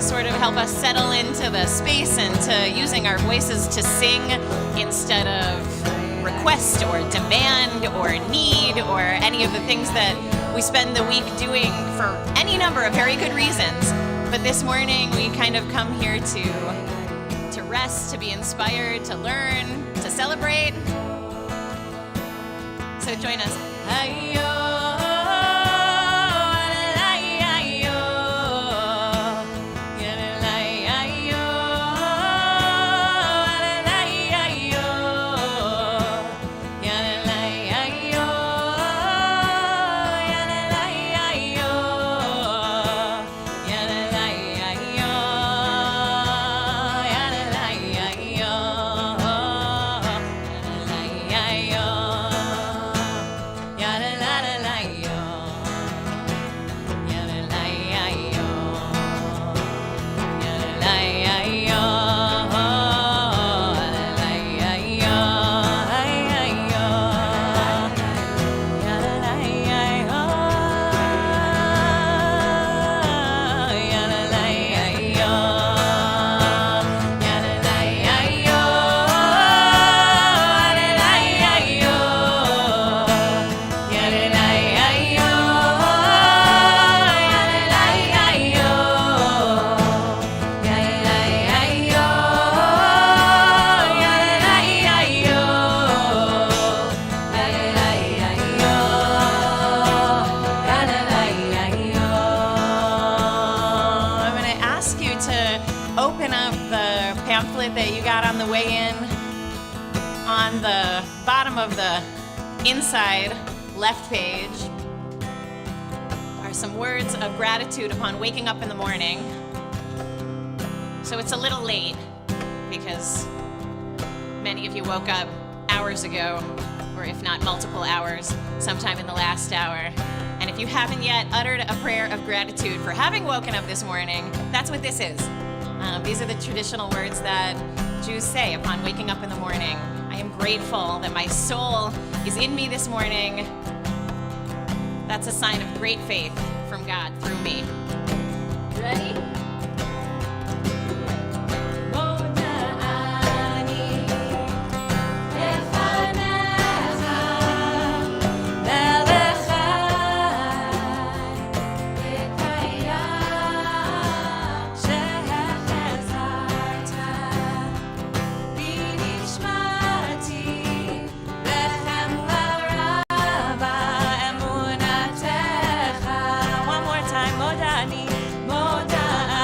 Sort of help us settle into the space and to using our voices to sing instead of request or demand or need or any of the things that we spend the week doing for any number of very good reasons. But this morning we kind of come here to rest, to be inspired, to learn, to celebrate. So join us. That you got on the way in. On the bottom of the inside left page are some words of gratitude upon waking up in the morning. So it's a little late because many of you woke up hours ago, or if not multiple hours, sometime in the last hour. And if you haven't yet uttered a prayer of gratitude for having woken up this morning, that's what this is. These are the traditional words that Jews say upon waking up in the morning. I am grateful that my soul is in me this morning. That's a sign of great faith from God through me. Ready? Modani, modani.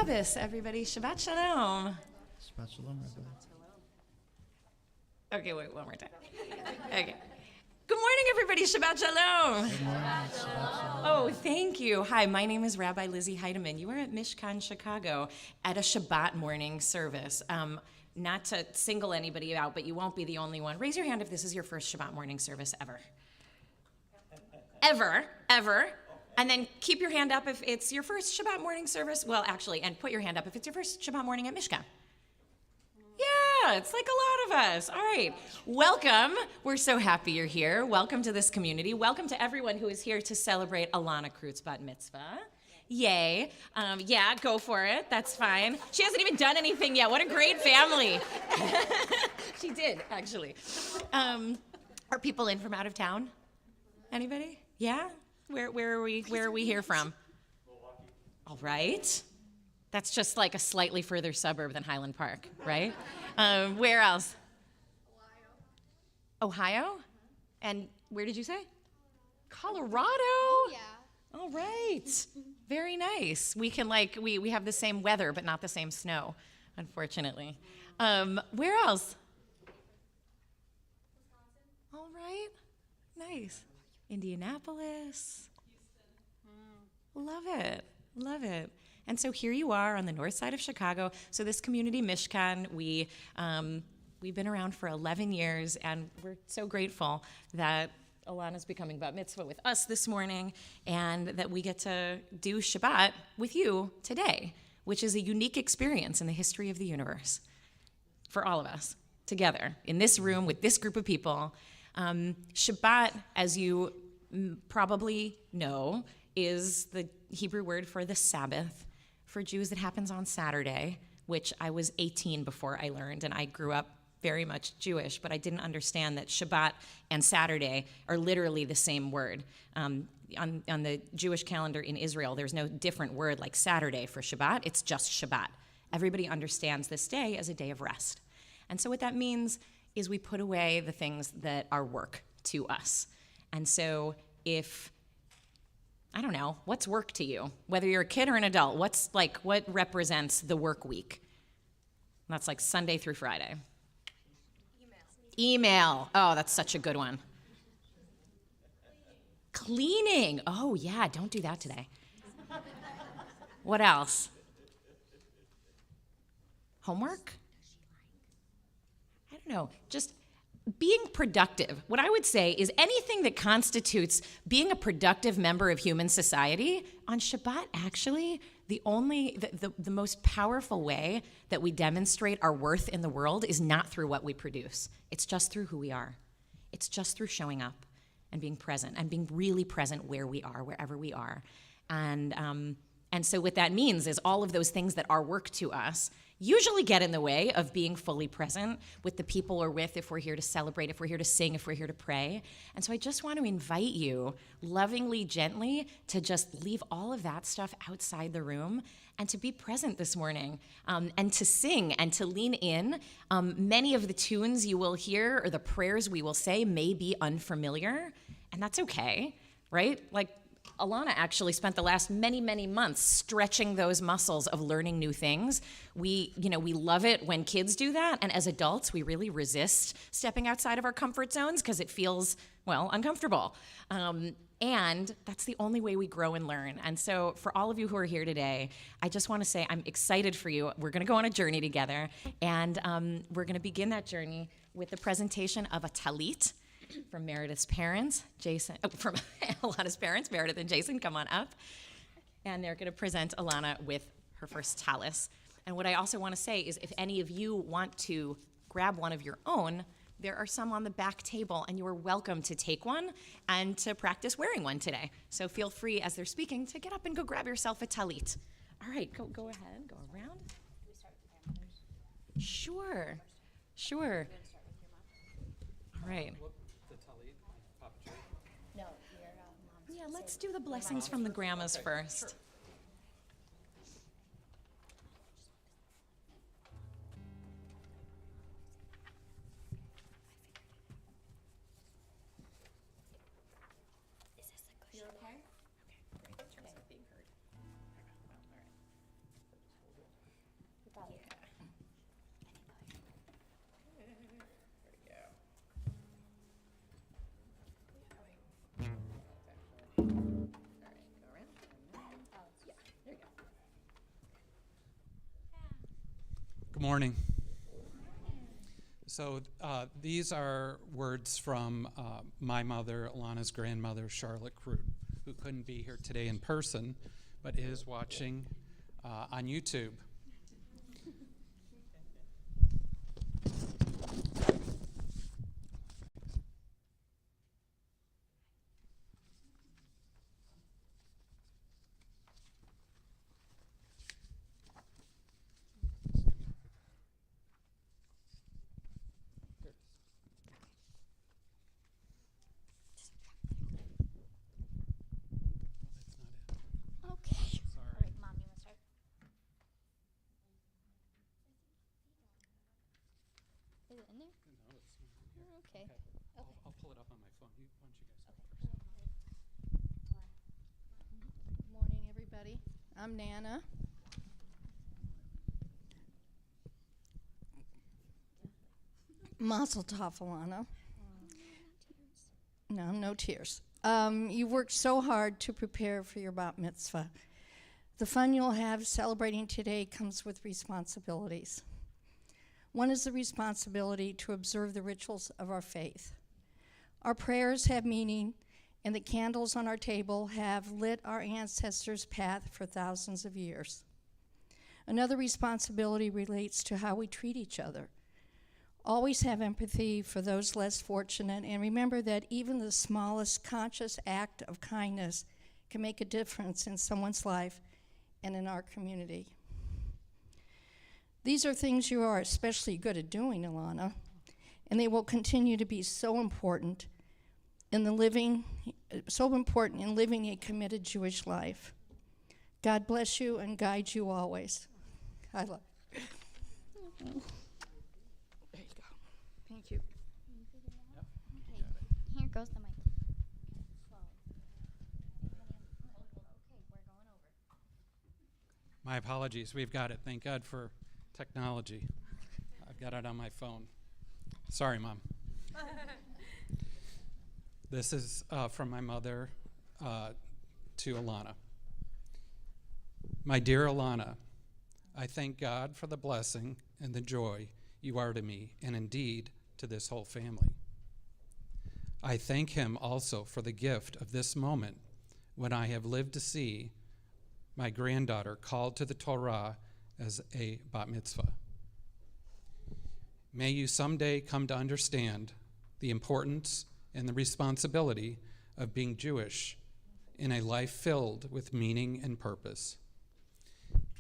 Shabbos, everybody. Shabbat shalom. Shabbat shalom, Rabbi. Okay, wait, one more time. Okay. Good morning, everybody. Shabbat shalom. Good morning. Shabbat shalom. Oh, thank you. Hi, my name is Rabbi Lizzie Heidemann. You are at Mishkan, Chicago, at a Shabbat morning service. Not to single anybody out, but you won't be the only one. Raise your hand if this is your first Shabbat morning service ever. Ever. And then keep your hand up if it's your first Shabbat morning service. Well, actually, and put your hand up if it's your first Shabbat morning at Mishkan. Yeah, it's like a lot of us. All right. Welcome. We're so happy you're here. Welcome to this community. Welcome to everyone who is here to celebrate Alana Krut's bat mitzvah. Yay. Yeah, go for it. That's fine. She hasn't even done anything yet. What a great family. She did, actually. Are people in from out of town? Anybody? Yeah? Where are we here from? Milwaukee. All right. That's just like a slightly further suburb than Highland Park, right? Where else? Ohio? And where did you say? Colorado? Oh, yeah. All right. Very nice. We can we have the same weather, but not the same snow, unfortunately. Where else? Wisconsin. All right. Nice. Indianapolis. Love it. And so here you are on the north side of Chicago. So this community, Mishkan, we've been around for 11 years, and we're so grateful that Alana's becoming bat mitzvah with us this morning, and that we get to do Shabbat with you today, which is a unique experience in the history of the universe for all of us together in this room with this group of people. Shabbat, as you probably know, is the Hebrew word for the Sabbath. For Jews, it happens on Saturday, which I was 18 before I learned, and I grew up very much Jewish, but I didn't understand that Shabbat and Saturday are literally the same word. On the Jewish calendar in Israel, there's no different word like Saturday for Shabbat. It's just Shabbat. Everybody understands this day as a day of rest. And so what that means is we put away the things that are work to us. And so I don't know, what's work to you? Whether you're a kid or an adult, what represents the work week? That's like Sunday through Friday. Email. Oh, that's such a good one. Cleaning. Oh, yeah, don't do that today. What else? Homework? I don't know, just being productive. What I would say is anything that constitutes being a productive member of human society, on Shabbat, actually, the most powerful way that we demonstrate our worth in the world is not through what we produce. It's just through who we are. It's just through showing up and being present and being really present where we are, wherever we are. And so what that means is all of those things that are work to us usually get in the way of being fully present with the people we're with, if we're here to celebrate, if we're here to sing, if we're here to pray. And so I just want to invite you lovingly, gently, to just leave all of that stuff outside the room and to be present this morning, and to sing and to lean in. Many of the tunes you will hear or the prayers we will say may be unfamiliar, and that's okay, right? Like, Alana actually spent the last many, many months stretching those muscles of learning new things. We love it when kids do that, and as adults, we really resist stepping outside of our comfort zones because it feels, uncomfortable. And that's the only way we grow and learn. And so for all of you who are here today, I just want to say I'm excited for you. We're going to go on a journey together, and we're going to begin that journey with the presentation of a talit from Meredith's parents, from Alana's parents, Meredith and Jason, come on up. And they're going to present Alana with her first talis. And what I also want to say is if any of you want to grab one of your own, there are some on the back table, and you are welcome to take one and to practice wearing one today. So feel free, as they're speaking, to get up and go grab yourself a talit. All right, go ahead, go around. Can we start with the grandmothers? Sure. All right. No, your mom's. Yeah, let's do the blessings from the grandmas first. Is this a cushion? You okay? Okay, great. In terms of being heard. morning. So these are words from my mother, Alana's grandmother, Charlotte Crute, who couldn't be here today in person, but is watching on YouTube. Okay. Sorry. All right, Mom, you want to start? Is it in there? No, it's not here. Okay. I'll pull it up on my phone. Why don't you guys go first? Good morning, everybody. I'm Nana. Mazel tov, Alana. No tears. You worked so hard to prepare for your bat mitzvah. The fun you'll have celebrating today comes with responsibilities. One is the responsibility to observe the rituals of our faith. Our prayers have meaning, and the candles on our table have lit our ancestors' path for thousands of years. Another responsibility relates to how we treat each other. Always have empathy for those less fortunate, and remember that even the smallest conscious act of kindness can make a difference in someone's life and in our community. These are things you are especially good at doing, Alana, and they will continue to be so important in living a committed Jewish life. God bless you and guide you always. I love you. There you go. Thank you. Okay. Here goes the mic. Okay, we're going over. My apologies. We've got it. Thank God for technology. I've got it on my phone. Sorry, Mom. This is from my mother to Alana. My dear Alana, I thank God for the blessing and the joy you are to me, and indeed to this whole family. I thank him also for the gift of this moment when I have lived to see my granddaughter called to the Torah as a bat mitzvah. May you someday come to understand the importance and the responsibility of being Jewish in a life filled with meaning and purpose.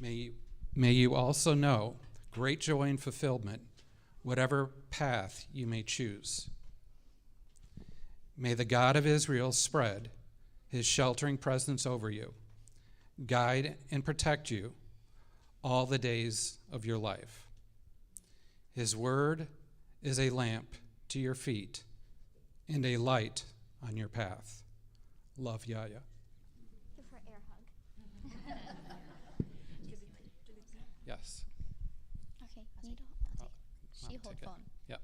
May you also know great joy and fulfillment, whatever path you may choose. May the God of Israel spread his sheltering presence over you, guide and protect you all the days of your life. His word is a lamp to your feet and a light on your path. Love, Yaya. Give her air hug. Yes. Okay, needle. I'll take it. She hold Take it. phone. Yep.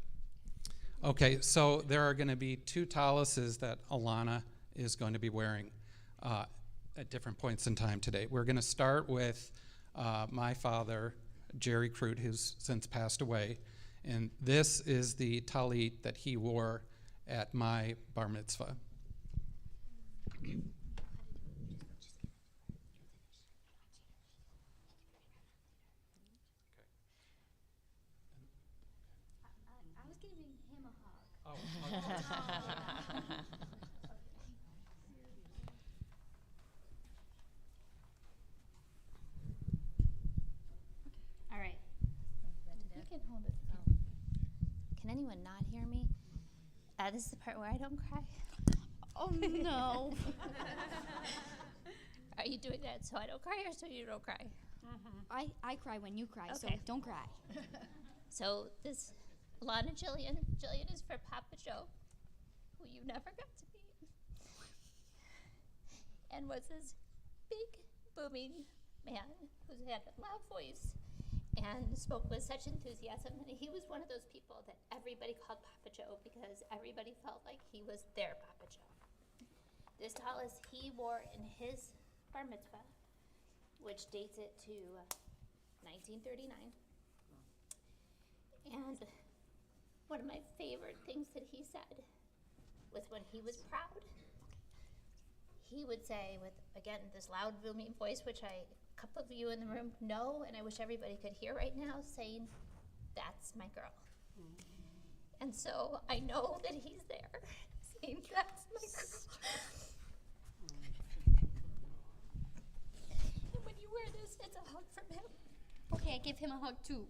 Okay, so there are going to be two taluses that Alana is going to be wearing at different points in time today. We're going to start with my father, Jerry Crute, who's since passed away, and this is the talit that he wore at my bar mitzvah. I was giving him a hug. Oh, All right. You can hold it. Can anyone not hear me? This is the part where I don't cry. Oh, no. Are you doing that so I don't cry or so you don't cry? I cry when you cry, so Okay. don't cry. So this Alana Jillian is for Papa Joe, who you never got to meet, and was this big, booming man who had a loud voice and spoke with such enthusiasm. And he was one of those people that everybody called Papa Joe because everybody felt like he was their Papa Joe. This tallis he wore in his bar mitzvah, which dates it to 1939. And one of my favorite things that he said was when he was proud, he would say with, again, this loud, booming voice, which a couple of you in the room know, and I wish everybody could hear right now, saying, "That's my girl." And so I know that he's there, saying, "That's my girl." And when you wear this, it's a hug from him. Okay, I give him a hug too.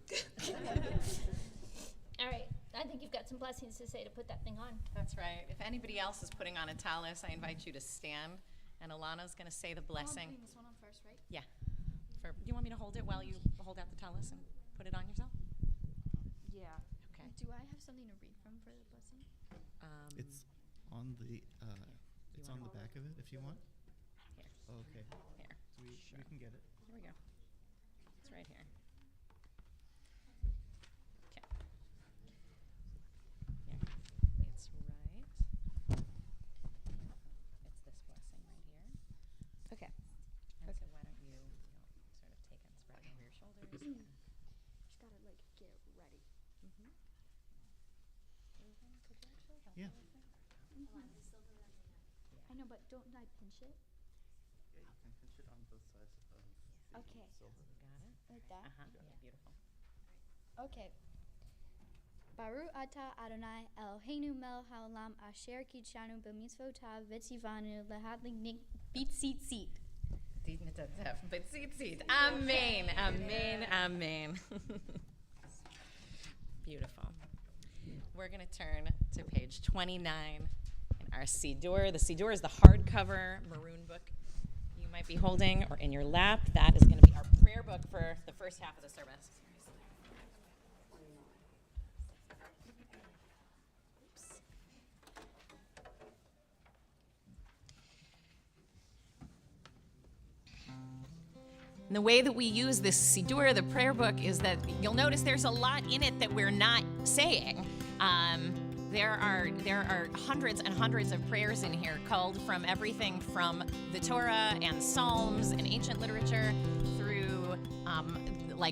All right, I think you've got some blessings to say to put that thing on. That's right. If anybody else is putting on a tallis, I invite you to stand, and Alana's going to say the blessing. I'm putting this one on first, right? Yeah. Do you want me to hold it while you hold out the tallis and put it on yourself? Yeah. Okay. Do I have something to read from for the blessing? It's on the back of it if you want. Here. Oh, okay. Here. We can get it. Here we go. It's right here. Okay. Here. It's right. It's this blessing right here. Okay. And so why don't you sort of take and spread it over your shoulders. And Just gotta like get ready. Susan, could you actually help Yeah. me with that? I know, but don't I pinch it? Yeah, you can pinch it on both sides of the Okay. silver. Got it? Like that? Yeah, beautiful. Okay. Baruch atah Adonai Eloheinu melech haolam asher kitshanu b'mitzvotav v'tzivanu lahadlik bitzitzit. Amen, amen, amen. Beautiful. We're going to turn to page 29 in our Siddur. The Siddur is the hardcover maroon book you might be holding or in your lap. That is going to be our prayer book for the first half of the service. And the way that we use this Siddur, the prayer book, is that you'll notice there's a lot in it that we're not saying. There are hundreds and hundreds of prayers in here, culled from everything from the Torah and Psalms and ancient literature through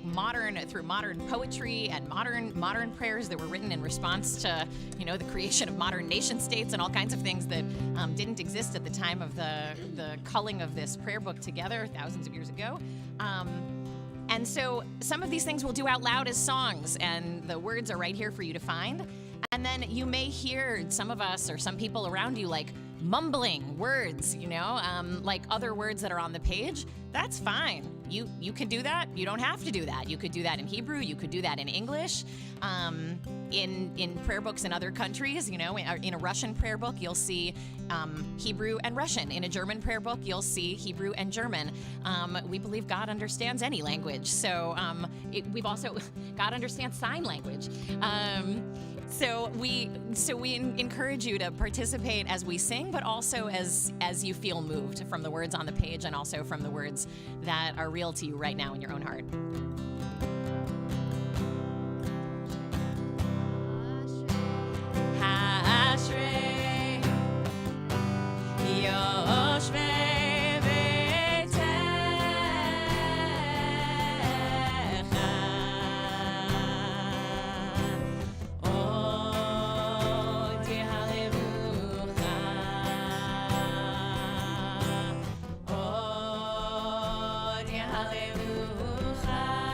modern poetry and modern prayers that were written in response to the creation of modern nation states and all kinds of things that didn't exist at the time of the culling of this prayer book together thousands of years ago. And so some of these things we'll do out loud as songs, and the words are right here for you to find. And then you may hear some of us or some people around you like mumbling words, like other words that are on the page. That's fine. You can do that. You don't have to do that. You could do that in Hebrew. You could do that in English. In prayer books in other countries, in a Russian prayer book, you'll see Hebrew and Russian. In a German prayer book, you'll see Hebrew and German. We believe God understands any language. So God understands sign language. So we encourage you to participate as we sing, but also as you feel moved from the words on the page and also from the words that are real to you right now in your own heart. Ashrei Yoshvei Beitecha Od Yehalevucha Od Yehalevucha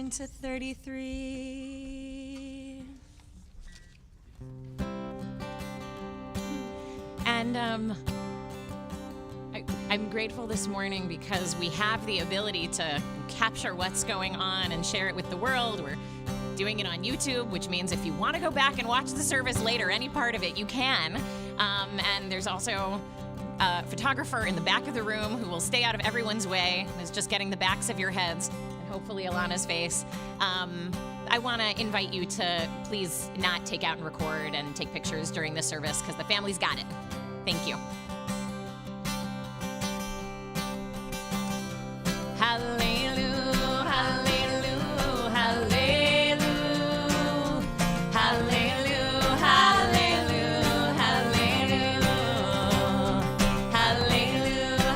going to 33. And I'm grateful this morning because we have the ability to capture what's going on and share it with the world. We're doing it on YouTube, which means if you want to go back and watch the service later, any part of it, you can. And there's also a photographer in the back of the room who will stay out of everyone's way, who's just getting the backs of your heads and hopefully Alana's face. I want to invite you to please not take out and record and take pictures during the service because the family's got it. Thank you. Hallelujah, hallelujah, hallelujah, hallelujah, hallelujah, hallelujah, hallelujah, hallelujah,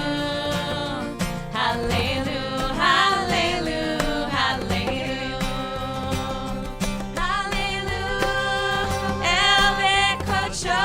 hallelujah, hallelujah, hallelujah, hallelujah, El Bekocho.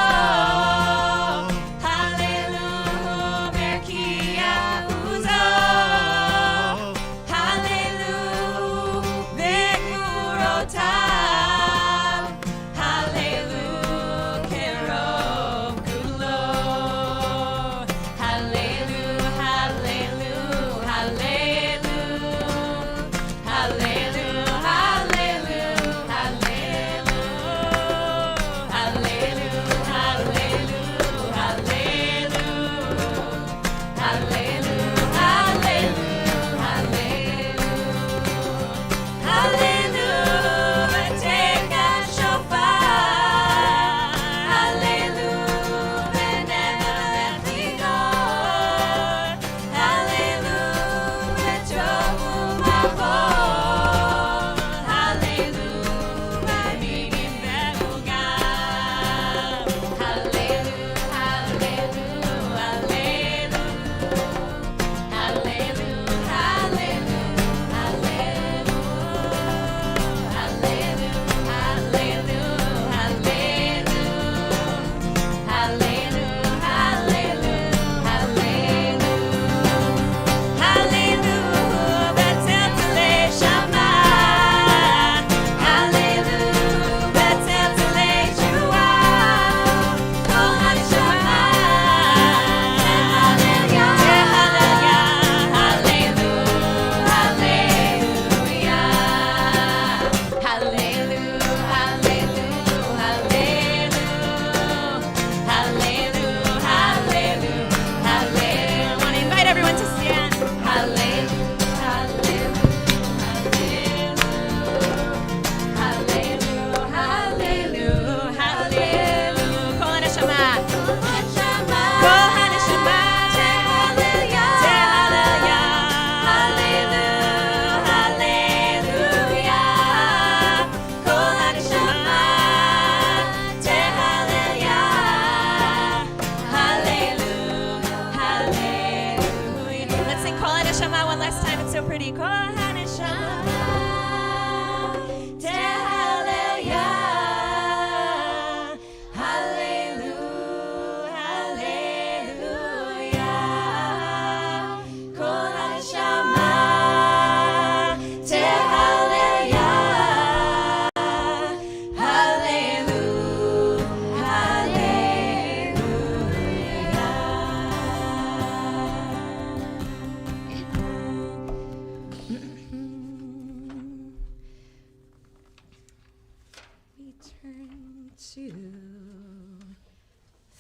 To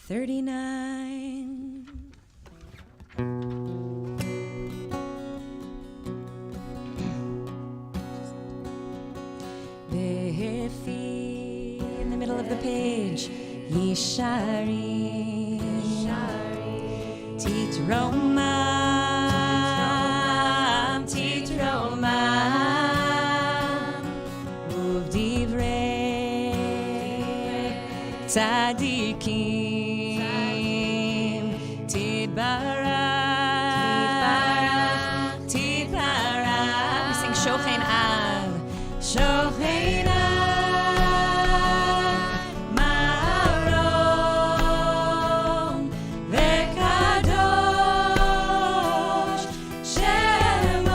39. Behefi in the middle of the page. Yishari Titromam Titromam Uvdivrei Tzadikim Tidbarak Tidbarak. We sing Shochein Av Shochein Av Marom Vekadosh Shem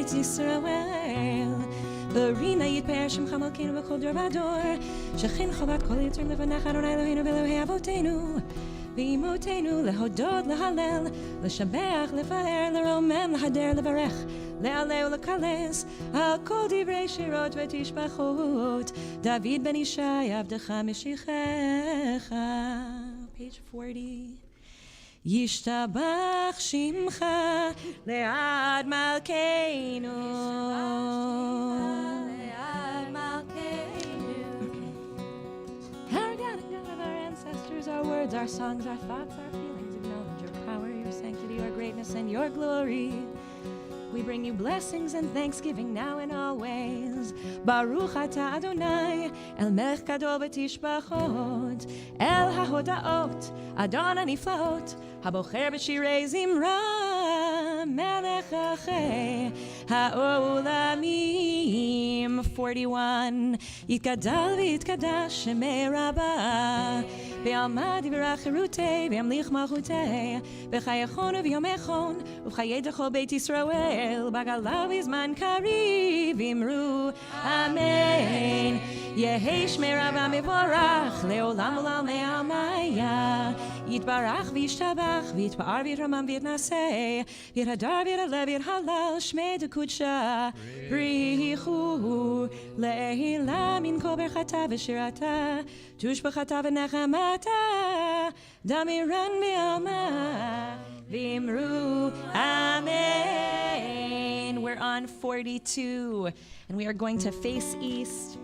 beit Yisrael. Barina yitper shemcha malkeinu b'chol dor v'dor, shechen chovat kol yitzrim lefanach Adonai Eloheinu v'Elohei avotenu, v'imotenu lehodod lehalel, leshabeach lefaer leromem lehader levarech, le'aleu lekales, al kol divrei shirot v'tishbachot, David ben Ishai avdecha mishichecha. Page 40. Yishtabach shimcha le'ad malkeinu. Our God and God of our ancestors, our words, our songs, our thoughts, our feelings, acknowledge your power, your sanctity, your greatness, and your glory. We bring you blessings and thanksgiving now and always. Baruch atah Adonai, El melech gadol v'tishbachot, El hahodaot, Adon haniflaot, Habocher b'shirei zimra, Melech achei ha'olamim. 41. Yitgadal v'yitkadash shemei rabbah, Ve'almad yivrach cherutei, ve'amlich malchutei, V'chayachon v'yomechon, U'chayei dechol beit Yisrael, Bagalav izman kariv, Imru Amen. Yehei shmei rabbah mevorach, Le'olam olam le'amaya, Yitbarach v'yishtabach, V'yitpa'ar v'yitramam v'yitnaseh, V'yithadar v'yithalev v'yithalal, Shmei dekudsha, Brichu, Le'ila min kol berchata v'shirata, Tushbachata v'nechamata, Damiran v'alma, V'imru Amen. We're on 42, and we are going to face east.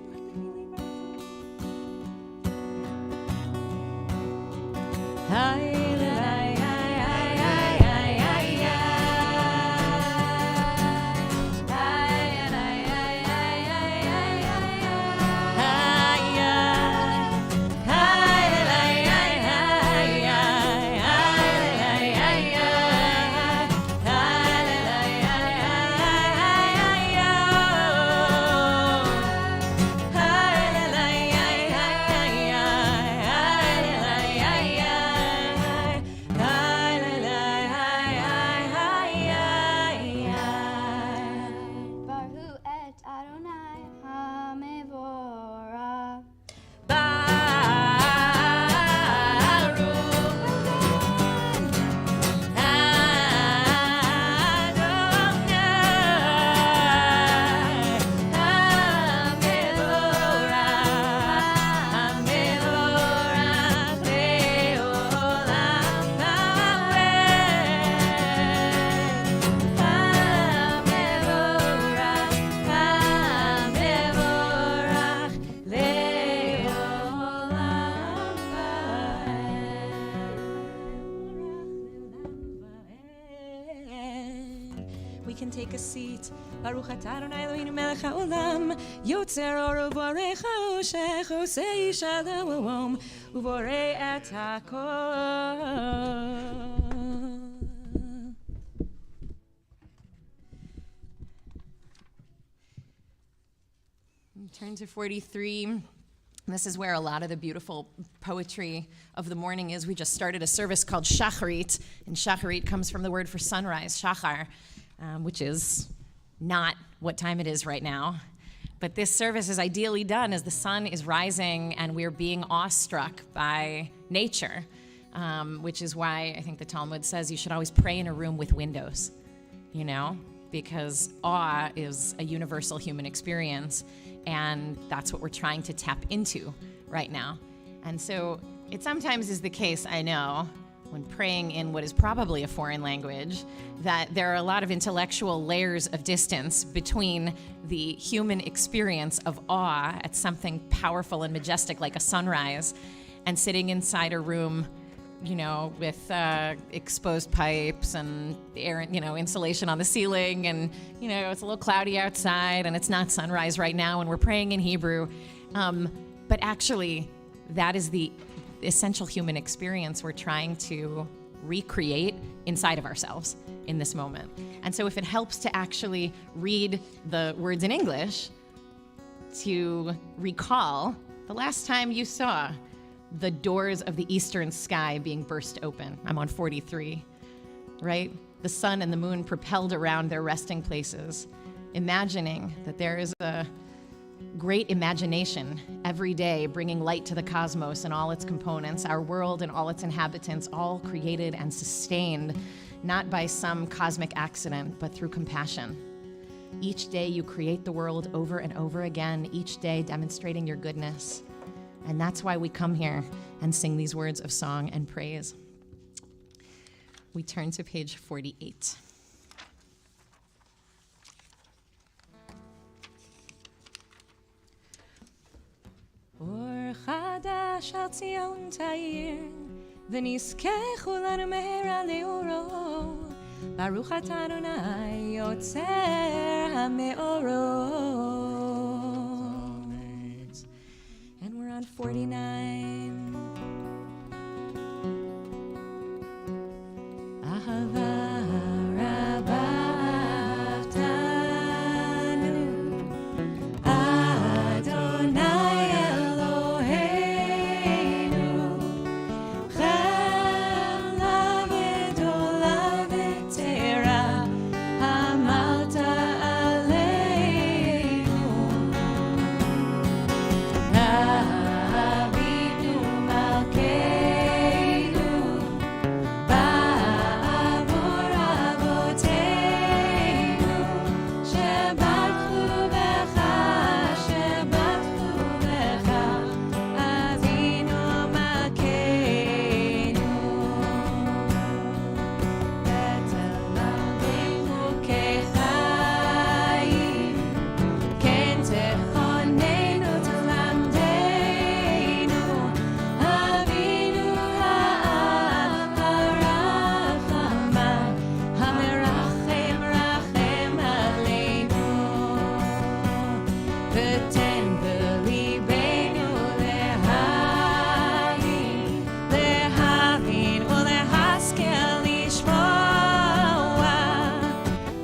Can take a seat. Baruch atah Adonai Eloheinu melech haolam, yotzer or uvorei choshech, osei shalom, uvorei et hakol. Turn to 43. This is where a lot of the beautiful poetry of the morning is. We just started a service called Shacharit, and Shacharit comes from the word for sunrise, Shachar, which is not what time it is right now. But this service is ideally done as the sun is rising and we're being awestruck by nature, which is why I think the Talmud says you should always pray in a room with windows, you know, because awe is a universal human experience, and that's what we're trying to tap into right now. And so it sometimes is the case, I know, when praying in what is probably a foreign language, that there are a lot of intellectual layers of distance between the human experience of awe at something powerful and majestic like a sunrise and sitting inside a room, you know, with exposed pipes and air, you know, insulation on the ceiling, and, you know, it's a little cloudy outside and it's not sunrise right now and we're praying in Hebrew. But actually, that is the essential human experience we're trying to recreate inside of ourselves in this moment. And so if it helps to actually read the words in English, to recall the last time you saw the doors of the eastern sky being burst open. I'm on 43, right? The sun and the moon propelled around their resting places, imagining that there is a great imagination every day bringing light to the cosmos and all its components, our world and all its inhabitants, all created and sustained, not by some cosmic accident, but through compassion. Each day you create the world over and over again, each day demonstrating your goodness. And that's why we come here and sing these words of song and praise. We turn to page 48. Or chadash al Tzion ta'ir, v'nizkeh chulanu mehera leoro, Baruch atah Adonai yotzer hameorot. And we're on 49. Ahava rabaftanu, Adonai Eloheinu, chemla v'dola v'tera, hamalta aleinu. Avinu malkeinu, ba'avor avoteinu, shebatchu becha, Avinu malkeinu. ותלמדנו כחיים, כן תכוננו תלמדנו, אבינו האב הרחמן, המרחם רחם עלינו, ותן בליבנו להבין ולהשכיל לשמוע,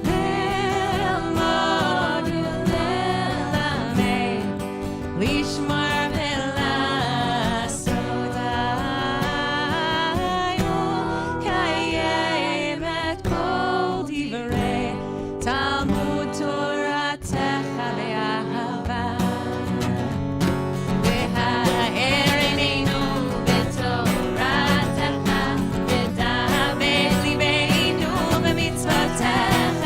ללמוד וללמד, לשמור ולעשות, קיים את כל דברי תלמוד תורתך באהבה. והאר עינינו בתורתך, ודבק ליבנו במצוותיך,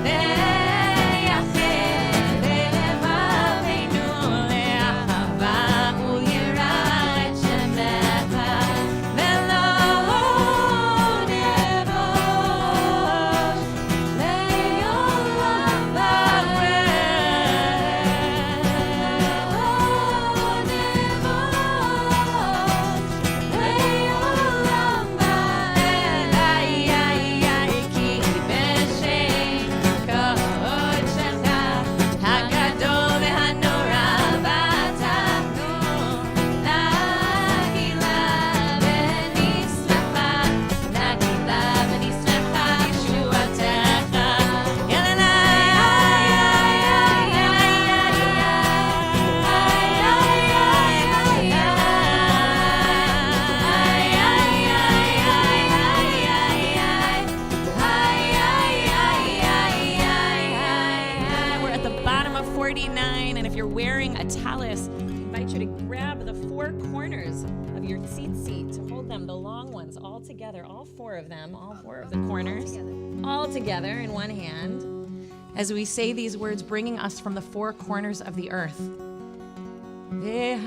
ויחד לבבינו לאהבה וליראת שמך, ולא נבוש לעולם כי בשם קודשך הגדול והנורא בתחנו, נגילה ונשמחה, נגילה ונשמחה ישועתך. We're at the bottom of 49, and if you're wearing a tallis, I invite you to grab the four corners of your seat to hold them, the long ones, all together, all four of them, all four of the corners, all together in one hand, as we say these words, bringing us from the four corners of the earth. Ve'havienu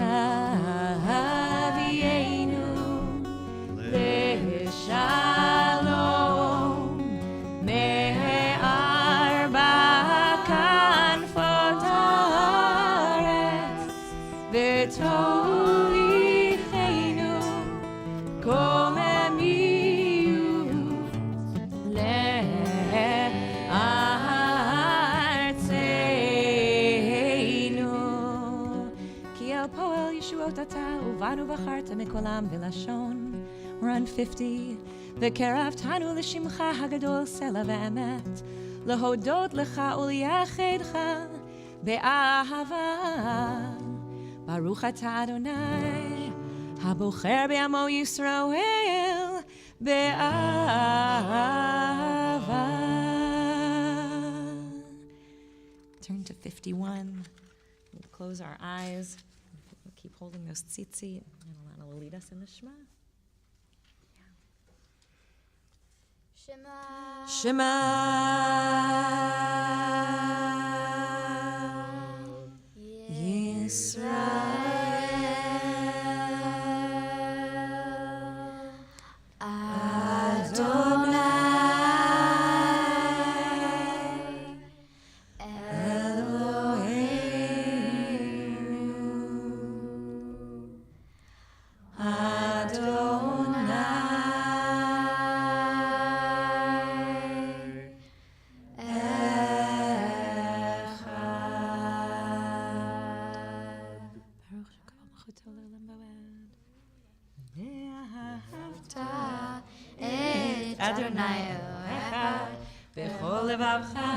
le'shalom me'arba kanfot haaretz, ve'torichenu komemiyut le'artzeinu. כי אל פועל ישועות אתה, ובנו בחרת מקולם ולשון. We're on 50. וקרבתנו לשמך הגדול סלע ואמת, להודות לך ולייחדך באהבה. ברוך אתה אדוני, הבוחר בעמו ישראל באהבה. turn to 51. We'll close our eyes. We'll keep holding those tzitzit, and Alana will lead us in the Shema. Shema. Shema Yisrael Adonai Adonai Elohecha b'chol levavcha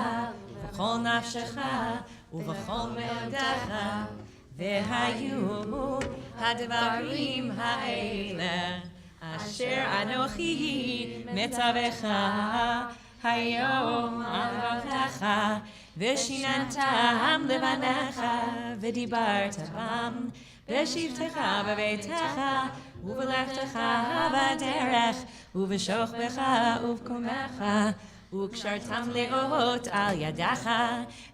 v'chol nafshecha u'v'chol me'odecha v'hayu hadvarim ha'ele asher anochi metzavecha hayom avavtecha v'shinantam levanecha v'dibarta bam v'shivtecha b'veitecha ובלכתך בדרך, ובשוכבך ובקומך, וקשרתם לאות על ידך,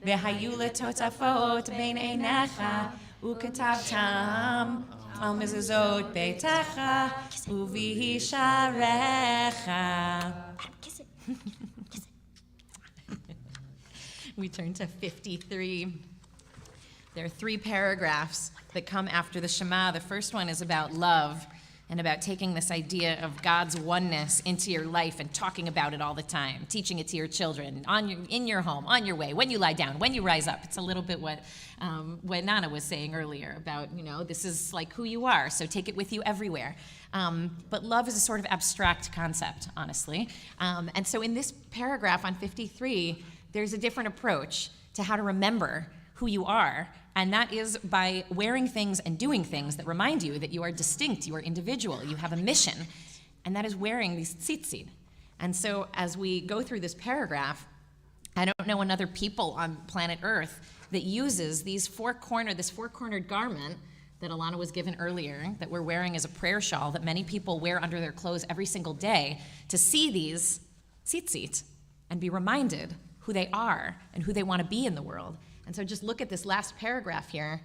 והיו לטוטפות בין עיניך, וכתבתם על מזוזות ביתך, ובישעריך. We turn to 53. There are 3 paragraphs that come after the Shema. The first one is about love and about taking this idea of God's oneness into your life and talking about it all the time, teaching it to your children, in your home, on your way, when you lie down, when you rise up. It's a little bit what Nana was saying earlier about, this is like who you are, so take it with you everywhere. But love is a sort of abstract concept, honestly. And so in this paragraph on 53, there's a different approach to how to remember who you are, and that is by wearing things and doing things that remind you that you are distinct, you are individual, you have a mission, and that is wearing these tzitzit. And so as we go through this paragraph, I don't know another people on planet Earth that uses this four-cornered garment that Alana was given earlier, that we're wearing as a prayer shawl, that many people wear under their clothes every single day, to see these tzitzit and be reminded who they are and who they want to be in the world. And so just look at this last paragraph here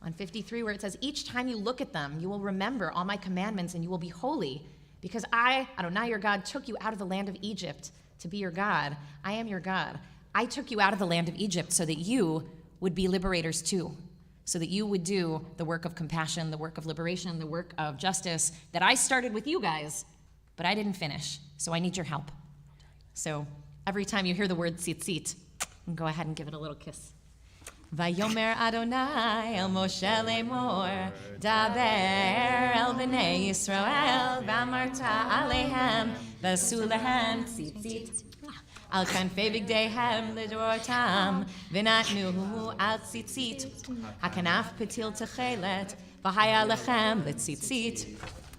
on 53 where it says, each time you look at them, you will remember all my commandments and you will be holy because I, Adonai your God, took you out of the land of Egypt to be your God. I am your God. I took you out of the land of Egypt so that you would be liberators too, so that you would do the work of compassion, the work of liberation, the work of justice that I started with you guys, but I didn't finish. So I need your help. So every time you hear the word tzitzit, go ahead and give it a little kiss. Vayomer Adonai el Moshe lemor, daber el bnei Yisrael, v'amarta aleihem, v'asu lehem tzitzit, al kanfei bigdeihem ledorotam, v'natnu al tzitzit, hakanaf petil techelet, v'haya lechem letzitzit,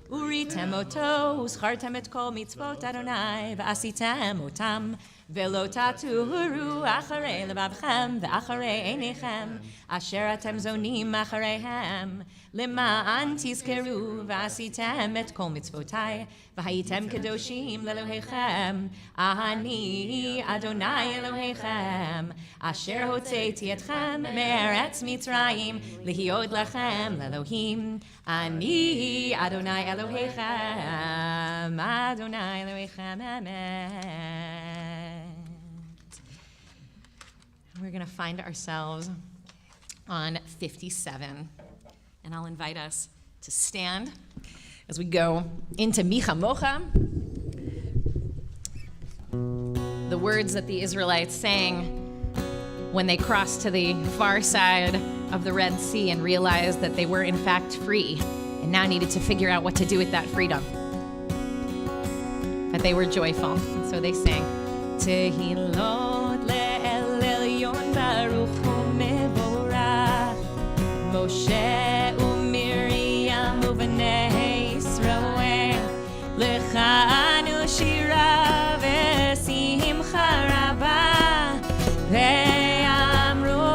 uritem oto, uschartem et kol mitzvot Adonai, v'asitem otam, ולא תטורו אחרי לבבכם ואחרי עיניכם אשר אתם זונים אחריהם למען תזכרו ועשיתם את כל מצוותיי והייתם קדושים לאלוהיכם אני אדוני אלוהיכם אשר הוצאתי אתכם מארץ מצרים להיות לכם לאלוהים אני אדוני אלוהיכם אדוני אלוהיכם אמן. We're going to find ourselves on 57. And I'll invite us to stand as we go into Micha Mocha. The words that the Israelites sang when they crossed to the far side of the Red Sea and realized that they were in fact free and now needed to figure out what to do with that freedom. But they were joyful. And so they sang, Tehilot le'el elyon baruch hu mevorach Moshe u'Miriam u'bnei Yisrael lechanu shira v'simcha rabah ve'amru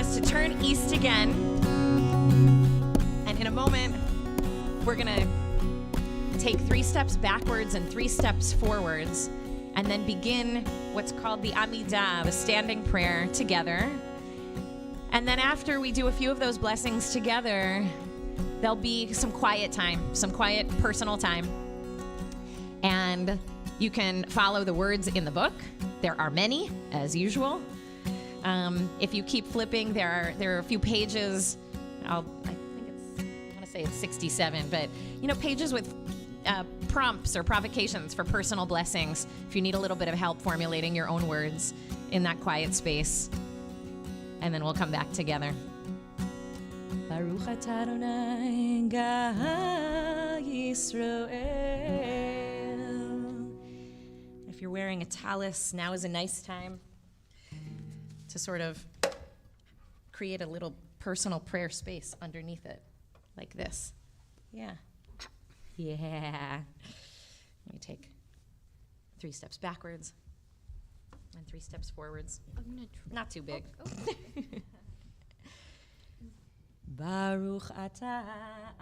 is to turn east again. And in a moment, we're going to take 3 steps backwards and 3 steps forwards, and then begin what's called the Amidah, the standing prayer together. And then after we do a few of those blessings together, there'll be some quiet time, some quiet personal time. And you can follow the words in the book. There are many, as usual. If you keep flipping, there are a few pages. I want to say it's 67, but pages with prompts or provocations for personal blessings. If you need a little bit of help formulating your own words in that quiet space, and then we'll come back together. Baruch atah Adonai Gal Yisrael. If you're wearing a tallis, now is a nice time to sort of create a little personal prayer space underneath it, like this. Yeah. Let me take 3 steps backwards and 3 steps forwards. Not too big. Baruch atah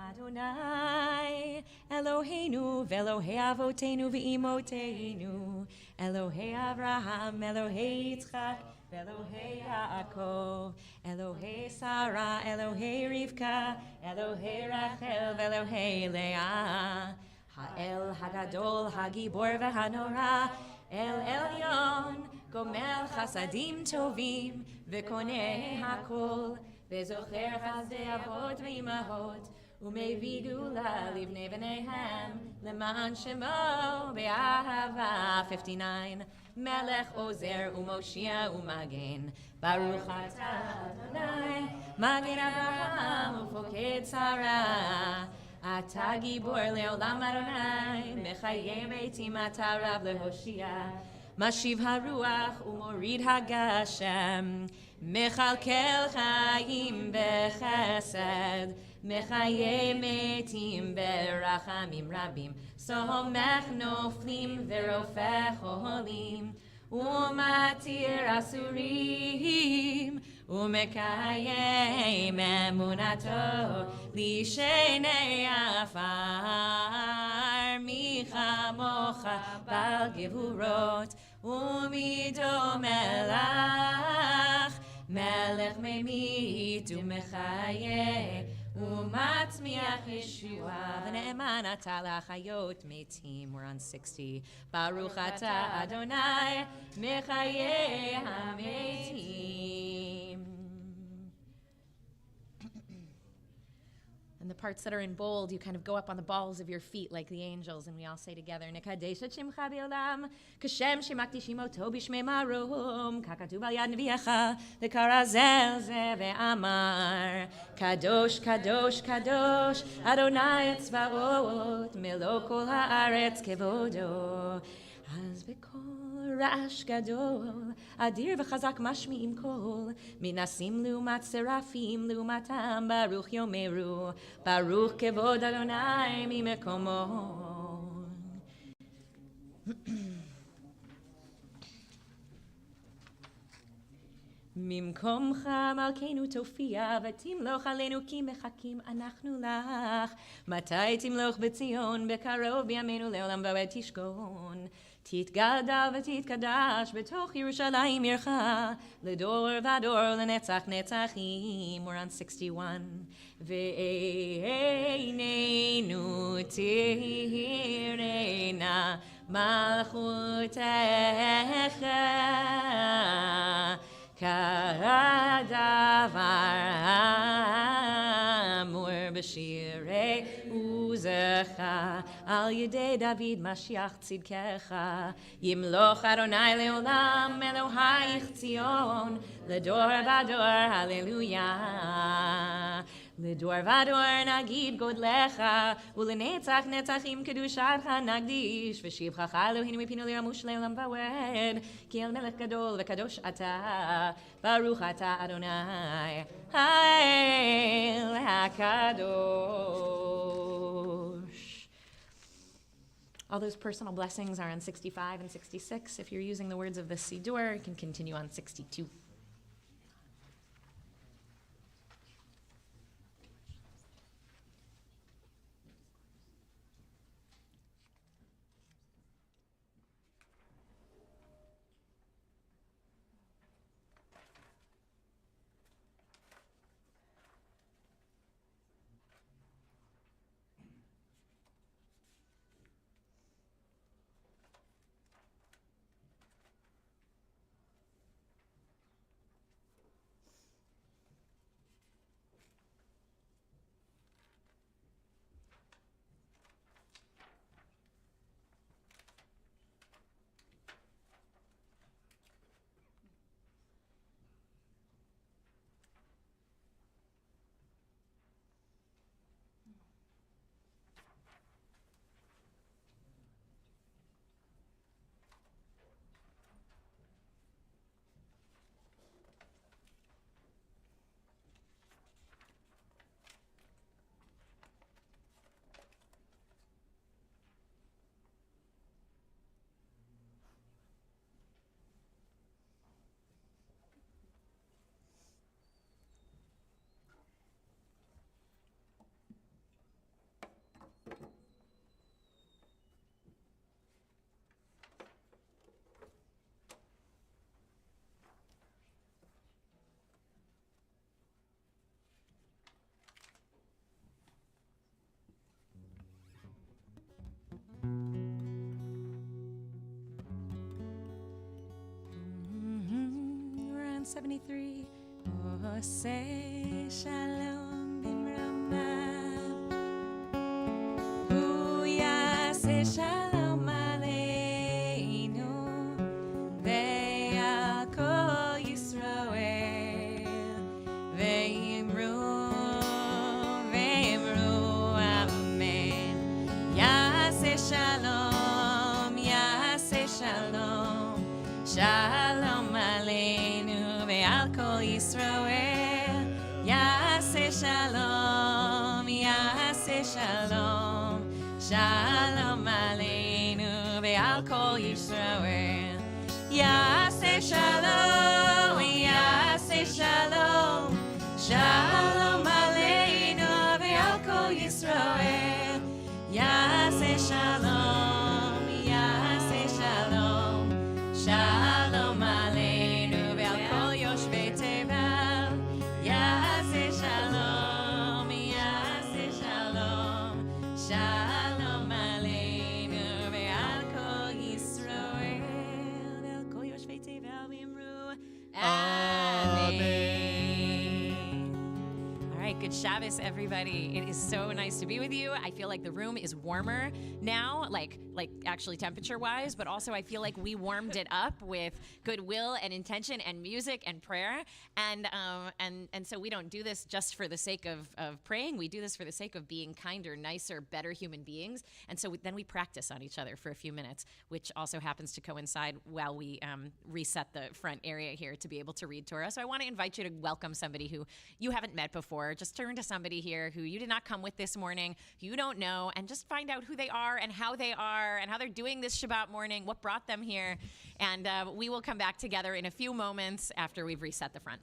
Adonai Eloheinu ve'Elohei avotenu ve'imotenu Elohei Avraham, Elohei Yitzchak, Elohei Yaakov, Elohei Sarah, Elohei Rivka, Elohei Rachel, Elohei Leah, Ha'el Hagadol, Hagibor v'Hanora, El Elyon, Gomel Chasadim Tovim, V'Konei Hakol, V'Zocher Chazdei Avot v'Imahot, Umevii Gula Livnei B'neihem, Leman Shemo Be'ahava. 59. Melech Ozer Umoshia Umagen, Baruch atah Adonai, Magen Avraham Ufoked Sarah, Atah Gibor Leolam Adonai, Mechayei Beitim Atah Rav Lehoshia, Mashiv Haruach Umorid Hagashem, Mechalkel Chaim Bechesed, Mechayei Meitim Berachamim Rabim, Somech Noflim Verofech Oholim, Umatir Asurim, Umekayem Emunato, Lishenei Afar, Micha Mocha Bal Gevurot, Umido Melach, Melech Memit Umechayeh, Umatzmiach Yeshua, V'ne'eman atah la'chayot metim. We're on 60. Baruch atah Adonai, Mechayeh hametim. And the parts that are in bold, you kind of go up on the balls of your feet like the angels, and we all say together, Nekadesh et shemcha be'olam, kashem shemakdishim oto b'shmei marom, kakatuv al yad nevi'echa, lekarazel ze ve'amar, kadosh, kadosh, kadosh, Adonai tzvaot, melo kol haaretz kevodo, az bekol rash gadol, adir v'chazak mashmi'im kol, minasim lumat serafim lumatam, baruch yomeru, baruch kevod Adonai mimekomo. ממקומך מלכנו תופיע ותמלוך עלינו כי מחכים אנחנו לך. מתי תמלוך בציון בקרוב בימינו לעולם ועד תשכון. תתגדל ותתקדש בתוך ירושלים עירך לדור ודור לנצח נצחים. We're on 61. ועינינו תראינה מלכותך כדבר האמור בשירי עוזך על ידי דוד משיח צדקך ימלוך אדוני לעולם אלוהיך ציון לדור ודור הללויה לדור ודור נגיד גודלך ולנצח נצחים קדושתך נקדיש ושבחך אלוהינו מפינו לימוש לעולם ועד כי אל מלך גדול וקדוש אתה ברוך אתה אדוני האל הקדוש. All those personal blessings are on 65 and 66. If you're using the words of the Siddur, you can continue on 62. 173. Ose shalom bimrama. Hu yaseh shalom aleinu ve'al kol Yisrael ve'imru amen. Yaseh shalom, yaseh shalom, shalom aleinu ve'al kol Yisrael. Yaseh shalom, yaseh shalom, shalom aleinu ve'al kol Yisrael. Yaseh shalom, yaseh shalom, shalom aleinu ve'al kol Yisrael. Yaseh shalom, yaseh shalom, shalom aleinu ve'al kol yoshvei tevel. Yaseh shalom, yaseh shalom, shalom aleinu ve'al kol Yisrael. Ve'al kol yoshvei tevel v'imru amen. All right, good Shabbos, everybody. It is so nice to be with you. I feel like the room is warmer now, like actually temperature-wise, but also I feel like we warmed it up with goodwill and intention and music and prayer. And so we don't do this just for the sake of praying. We do this for the sake of being kinder, nicer, better human beings. And so then we practice on each other for a few minutes, which also happens to coincide while we reset the front area here to be able to read Torah. So I want to invite you to welcome somebody who you haven't met before. Just turn to somebody here who you did not come with this morning, who you don't know, and just find out who they are and how they're doing this Shabbat morning, what brought them here. And we will come back together in a few moments after we've reset the front.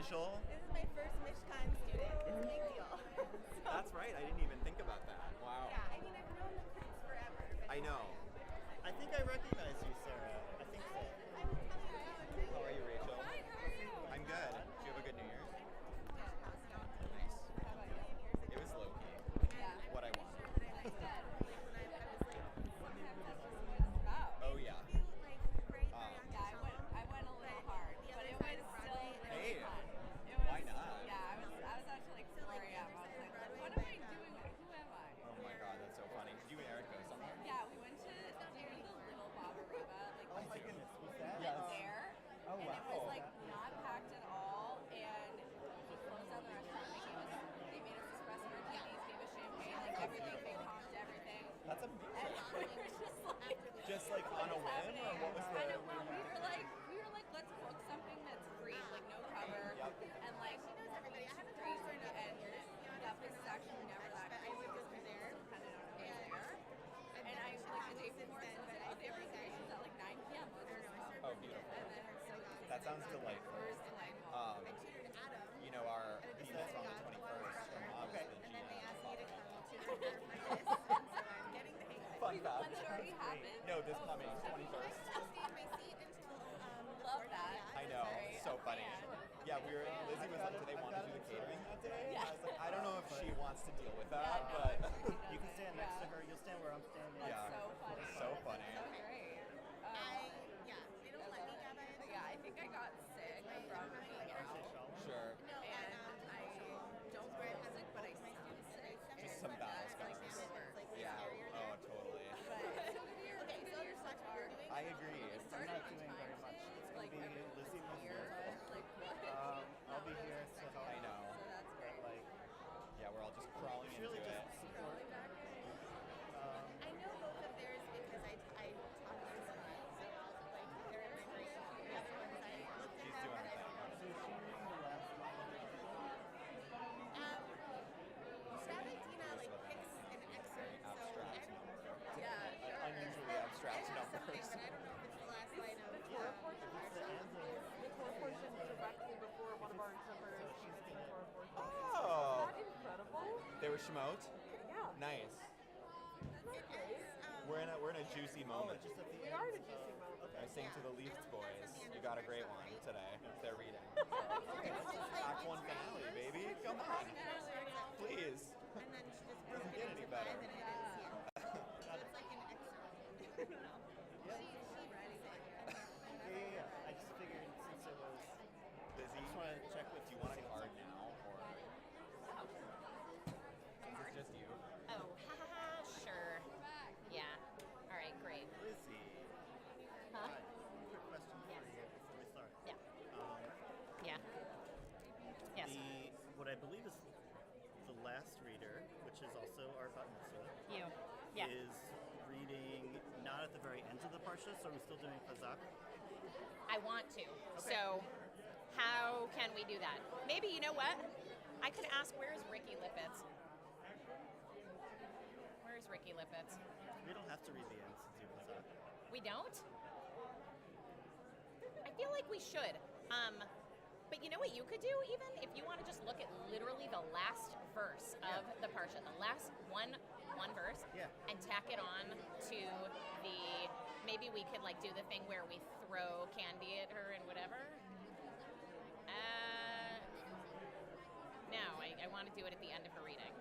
Rachel. This is my first Mishkan student. It's a big deal. That's right. I didn't even think about that. Wow. Yeah, I mean, I've known the kids forever. But I know. I think I recognize you, Sarah. I think so. I will tell you How are you, Rachel? Fine, how are you? I'm good. Did you have a good New Year's? Yeah. Nice. How about you? It was low key. Yeah. What I wanted. Oh. Oh yeah. Yeah, I went a little hard, but it was still Hey. really fun. Why not? Yeah, I was actually like 4 a.m. I was like, what am I doing? Who am I? Oh my god, that's so funny. Did you and Eric go somewhere? Yeah, we went to do the little Babaruba, like Oh my goodness. Was that? there, Oh and wow. it was like not packed at all, and we closed down the restaurant. They made us espresso martinis, gave us champagne, like everything, they comped everything. That's And amazing. it was Just like on a whim, or what was the? well, we were like, let's book something that's free, like no cover, Yep. and like she knows everybody. I haven't told her enough and that place is actually never that good. I lived with her there, kind of don't know there. And I like the day before, so I did reservations at like 9 p.m. Oh, beautiful. And then so That sounds delightful. it was delightful. You know, our BMitzvah on the 21st from Mom is the GM. Fun fact. When it already happened. No, this coming 21st. Love that. I know, so funny. Yeah, Lizzie was like, do they want to do the catering that day? And I was like, I don't know if she wants to deal with that, but You can stand next to her. You'll stand where I'm standing. yeah, So funny. so funny. So great. They don't let me have it. Yeah, I think I got sick from being out. Sure. And I don't feel sick, but I sound sick. Just some bowel spasms. Yeah. Oh, totally. I agree. I'm not doing very much. It's going to be Lizzie Muslim. I'll be here to help. I know. But, like, Yeah, we're all just crawling it's into really it. just support. I know both of theirs because I talked to someone. So like they're in my brain. The other ones I looked She's at doing them her and thing. So she reading the last Saladina like picks an excerpt. Abstract So number. yeah, Unusually abstract something, numbers. but I don't know if it's the last line of. Oh. They were schmote? Yeah. Nice. It is. We're in a juicy moment. just at the We end. are in a juicy moment. I sing to the Leafs boys. You got a great one today. They're reading. Act 1 finale, baby. Come on. Please. And then she just Doesn't broke it get into any better. 5 and I didn't see it. So it's like an excerpt. She read it. Yeah. I just figured since it was. Lizzie, I just want to check with do you want a card now? Or since it's just you? Oh, sure. Yeah. All right, great. Lizzie. Huh? Quick question for Yes. you before we start. Yeah. Um, Yeah. Yes. What I believe is the last reader, which is also our bat mitzvah, You. Yeah. is reading not at the very end of the parsha, so are we still doing chazak? I want to. So, how can we do that? Maybe, you know what? I could ask, where's Ricky Lippitz? Where's Ricky Lippitz? We don't have to read the end to do chazak. We don't? I feel like we should. But you know what you could do, even if you want to just look at literally the last verse of the parsha, the last one verse, and tack it on to the. Maybe we could like do the thing where we throw candy at her and whatever. No, I want to do it at the end of her reading,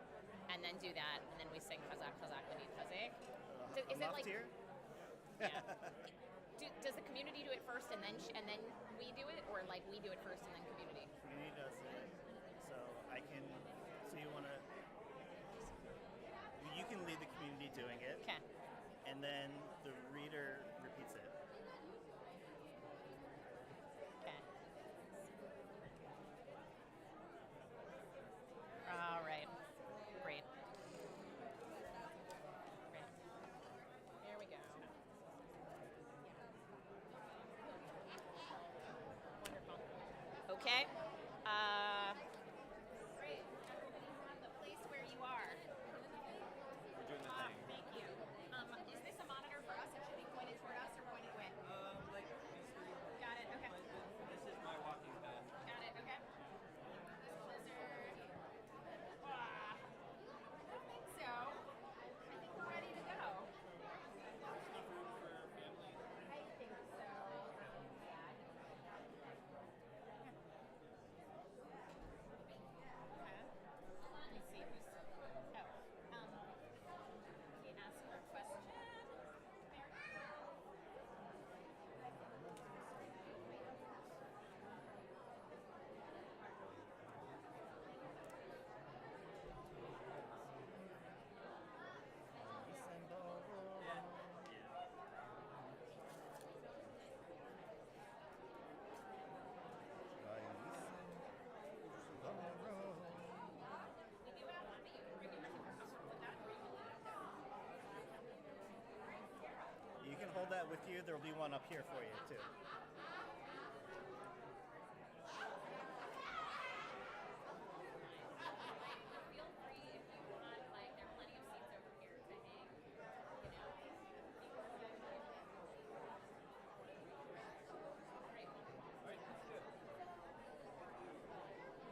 and then do that, and then we sing Chazak Chazak Lamid Chazak. So is it like? Here? Yeah. Does the community do it first and then we do it, or like we do it first and then community? Community does it. So I can. So you want to. You can lead the community doing it. Okay. And then the reader repeats it. Okay. All right. Great. Great. There we go. Wonderful. Okay. hold that with you. There'll be one up here for you too.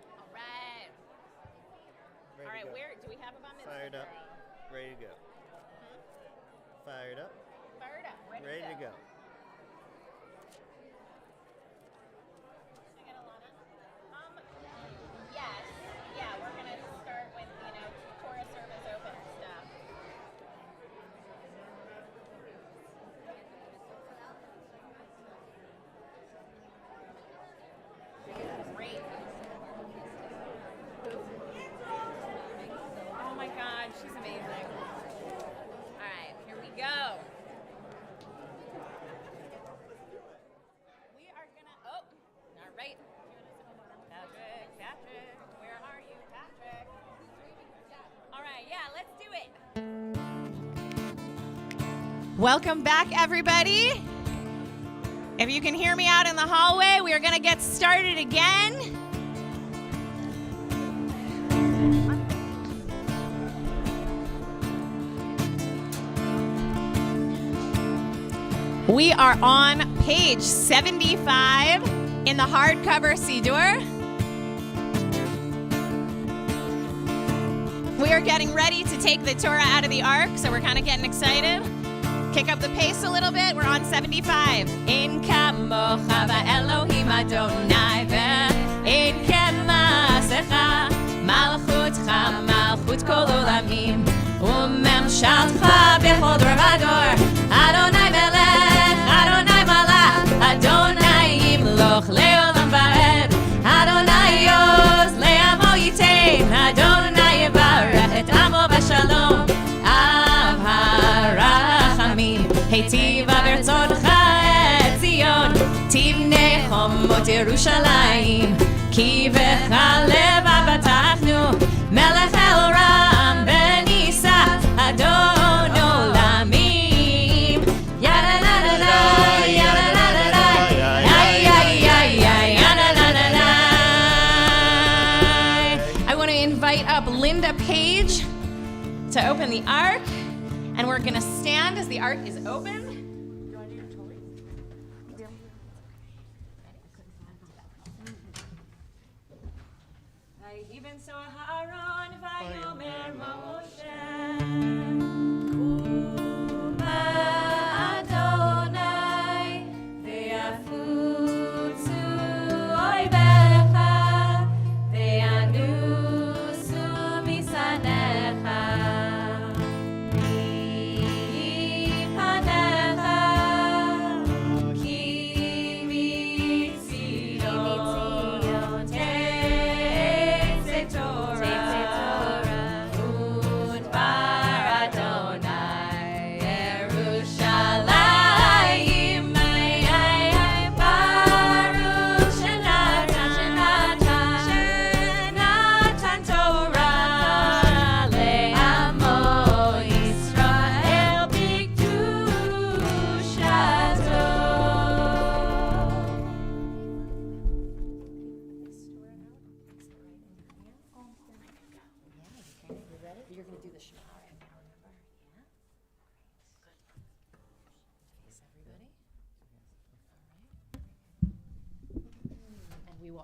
All right. Ready All right, to go. where do we have a bar mitzvah? Fired up. girl? Ready to go. Fired up. Fired up. Ready, Ready to go. Can I get Alana? Yes. Yeah, we're gonna start with Torah service open stuff. Great. Oh my God, she's amazing. All right, here we go. We are gonna. Oh, all right. Patrick, where are you, Patrick? All right, yeah, let's do it. Welcome back, everybody. If you can hear me out in the hallway, we are going to get started again. We are on page 75 in the hardcover Siddur. We are getting ready to take the Torah out of the ark, so we're kind of getting excited. Kick up the pace a little bit. We're on 75. Ein kamocha va'Elohim Adonai ve'ein kema'asecha malchutcha malchut kol olamim u'memshalcha bechol dor v'dor Adonai melech Adonai malach Adonai yimloch le'olam va'ed Adonai yoz le'amo yitein Adonai yivarech et amo b'shalom av harachamim היטיבה ברצונך את ציון, תבנה חומות ירושלים, כי בך לבב בטחנו, מלך אלרם ונישא, אדון עולמים. יאללה לה לה לה, יאללה לה לה לה, יאללה לה לה לה. I want to invite up Linda Page to open the ark. And we're going to stand as the ark is open. You want to do your Torah? Even so, Aaron, Vayomer Moshe, Kuma Adonai, Ve'afutzu oivecha, Ve'anusu misanecha.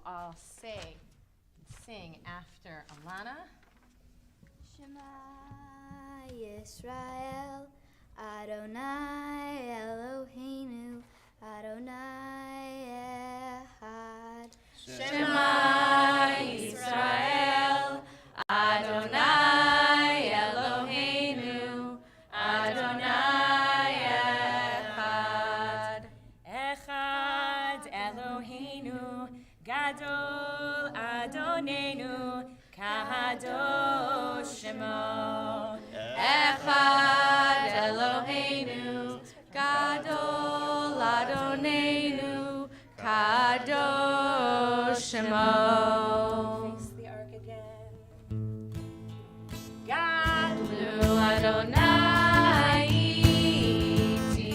All sing after Alana. Shema Yisrael, Adonai Eloheinu, Adonai Echad. Shema Yisrael, Adonai Eloheinu, Adonai Echad. Echad Eloheinu, Gadol Adonenu, Kadosh Shemo. Echad Eloheinu, Gadol Adonenu, Kadosh Shemo. Face the ark again. Gadol Adonai iti,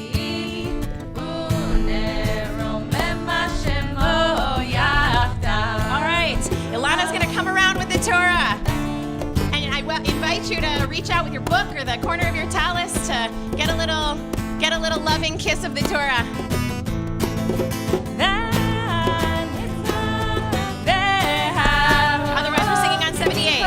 reach out with your book or the corner of your tallis to get a little loving kiss of the Torah. Otherwise, we're singing on 78.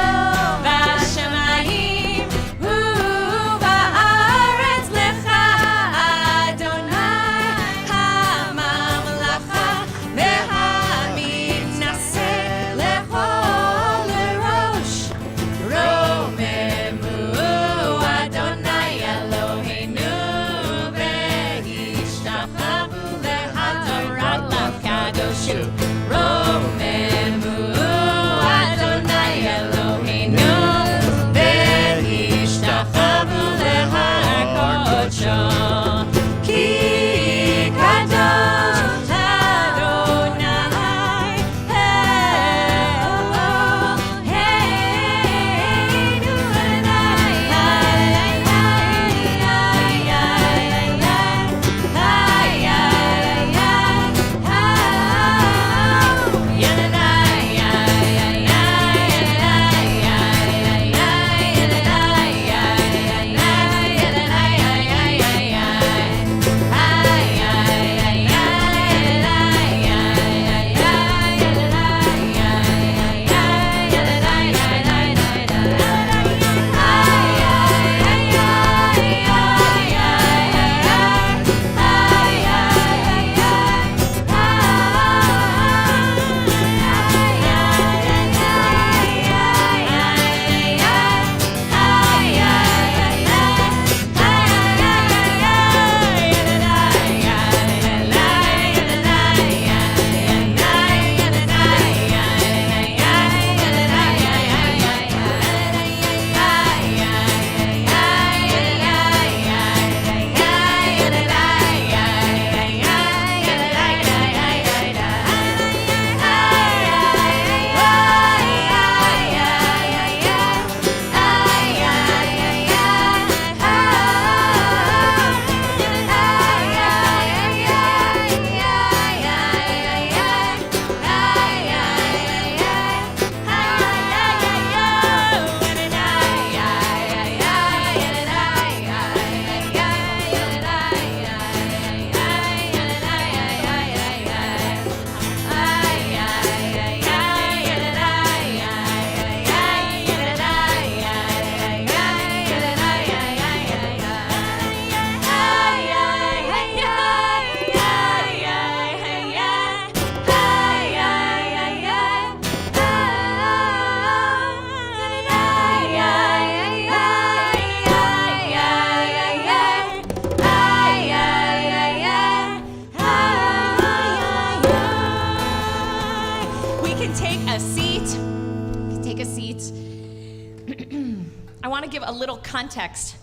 Give a little context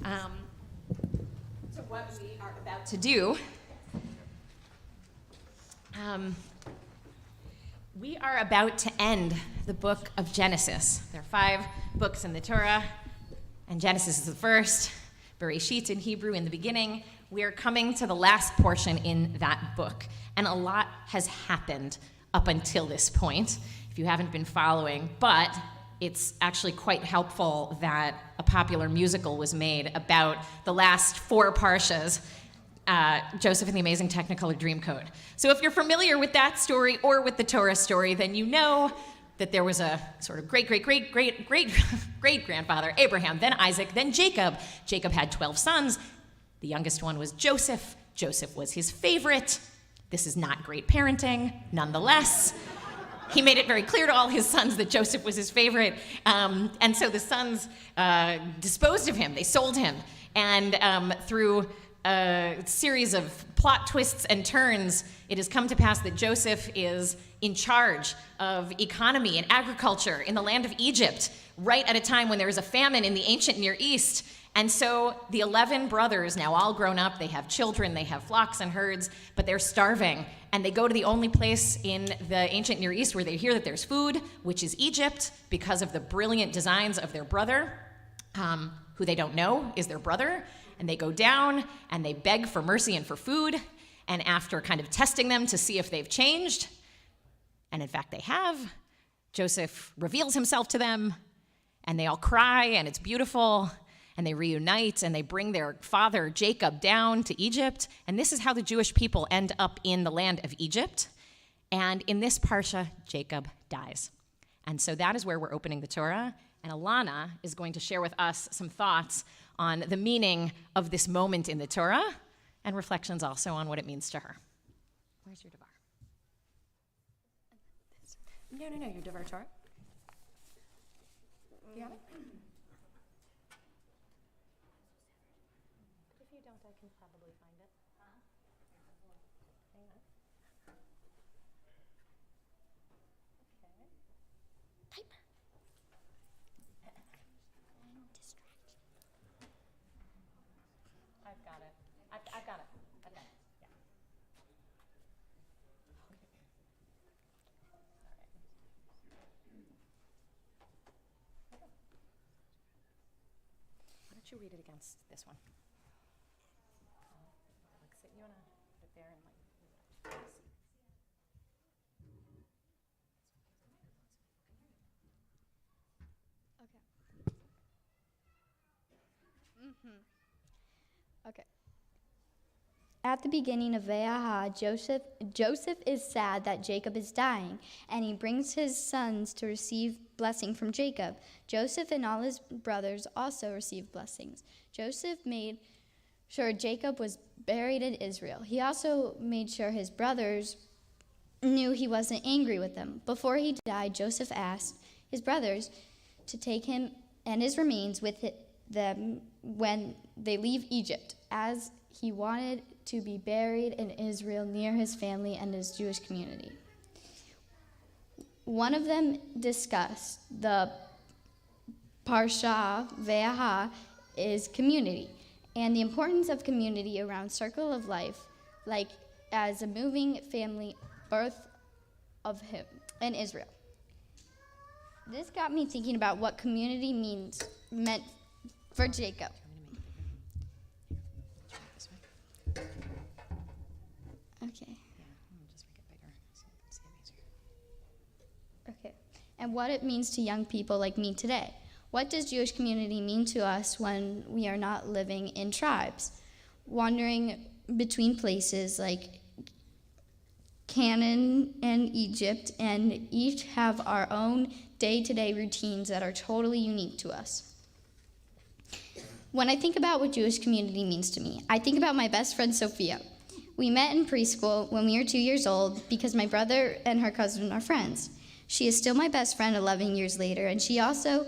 to what we are about to do. We are about to end the book of Genesis. There are 5 books in the Torah, and Genesis is the first. Bereshit in Hebrew, in the beginning. We are coming to the last portion in that book, and a lot has happened up until this point, if you haven't been following, but it's actually quite helpful that a popular musical was made about the last 4 parshas, Joseph and the Amazing Technicolor Dreamcoat. So if you're familiar with that story or with the Torah story, then you know that there was a sort of great-great-great-great-great-grandfather, Abraham, then Isaac, then Jacob. Jacob had 12 sons. The youngest one was Joseph. Joseph was his favorite. This is not great parenting, nonetheless. He made it very clear to all his sons that Joseph was his favorite. And so the sons disposed of him. They sold him. And through a series of plot twists and turns, it has come to pass that Joseph is in charge of economy and agriculture in the land of Egypt, right at a time when there is a famine in the ancient Near East. And so the 11 brothers, now all grown up, they have children, they have flocks and herds, but they're starving. And they go to the only place in the ancient Near East where they hear that there's food, which is Egypt, because of the brilliant designs of their brother, who they don't know is their brother. And they go down and they beg for mercy and for food. And after kind of testing them to see if they've changed, and in fact they have, Joseph reveals himself to them and they all cry, and it's beautiful, and they reunite, and they bring their father Jacob down to Egypt, and this is how the Jewish people end up in the land of Egypt. And in this parsha, Jacob dies. And so that is where we're opening the Torah, and Alana is going to share with us some thoughts on the meaning of this moment in the Torah, and reflections also on what it means to her. Where's your Devar? No, your Devar Torah. You have it? If you don't, I can probably find it. Hang on. Okay. Piper. I've got it. I've got it. I've got it. Yeah. Why don't you read it against this one? You want to put it there and Okay. At the beginning of Ve'aha, Joseph is sad that Jacob is dying, and he brings his sons to receive blessing from Jacob. Joseph and all his brothers also received blessings. Joseph made sure Jacob was buried in Israel. He also made sure his brothers knew he wasn't angry with them. Before he died, Joseph asked his brothers to take him and his remains with them when they leave Egypt, as he wanted to be buried in Israel near his family and his Jewish community. One of them discussed the Parsha Ve'aha is community, and the importance of community around circle of life, like as a moving family birth of him in Israel. This got me thinking about what community meant for Jacob. Okay. Okay. And what it means to young people like me today. What does Jewish community mean to us when we are not living in tribes, wandering between places like Canaan and Egypt, and each have our own day-to-day routines that are totally unique to us? When I think about what Jewish community means to me, I think about my best friend Sophia. We met in preschool when we were 2 years old because my brother and her cousin are friends. She is still my best friend 11 years later, and she also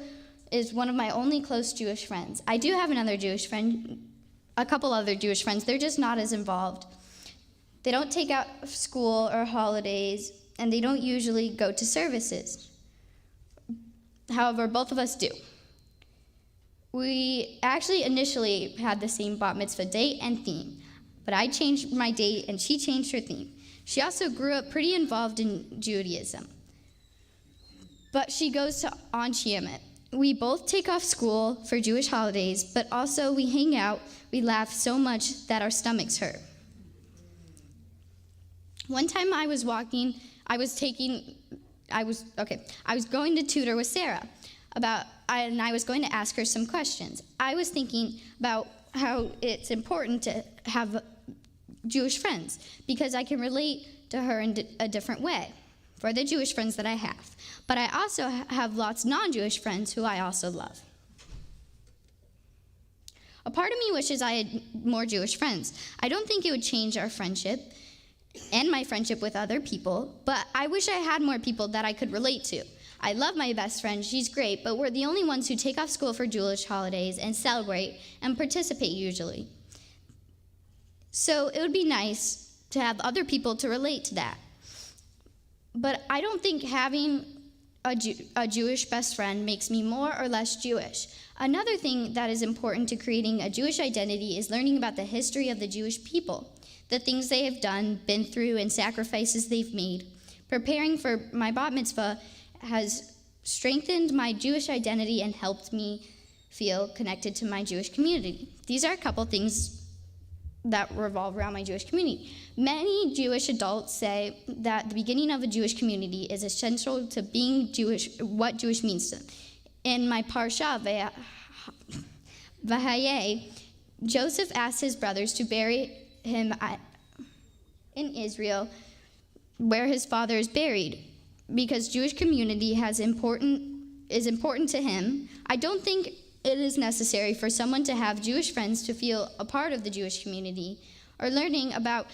is one of my only close Jewish friends. I do have another Jewish friend, a couple other Jewish friends. They're just not as involved. They don't take out school or holidays, and they don't usually go to services. However, both of us do. We actually initially had the same bat mitzvah date and theme, but I changed my date and she changed her theme. She also grew up pretty involved in Judaism, but she goes to Anshiamet. We both take off school for Jewish holidays, but also we hang out, we laugh so much that our stomachs hurt. One time I was going to tutor with Sarah and I was going to ask her some questions. I was thinking about how it's important to have Jewish friends because I can relate to her in a different way for the Jewish friends that I have. But I also have lots of non-Jewish friends who I also love. A part of me wishes I had more Jewish friends. I don't think it would change our friendship and my friendship with other people, but I wish I had more people that I could relate to. I love my best friend, she's great, but we're the only ones who take off school for Jewish holidays and celebrate and participate usually. So it would be nice to have other people to relate to that. But I don't think having a Jewish best friend makes me more or less Jewish. Another thing that is important to creating a Jewish identity is learning about the history of the Jewish people, the things they have done, been through, and sacrifices they've made. Preparing for my bat mitzvah has strengthened my Jewish identity and helped me feel connected to my Jewish community. These are a couple things that revolve around my Jewish community. Many Jewish adults say that the beginning of a Jewish community is essential to being Jewish, what Jewish means to them. in my Parsha, Vahaye, Joseph asked his brothers to bury him in Israel, where his father is buried, because Jewish community is important to him. I don't think it is necessary for someone to have Jewish friends to feel a part of the Jewish community, or learning about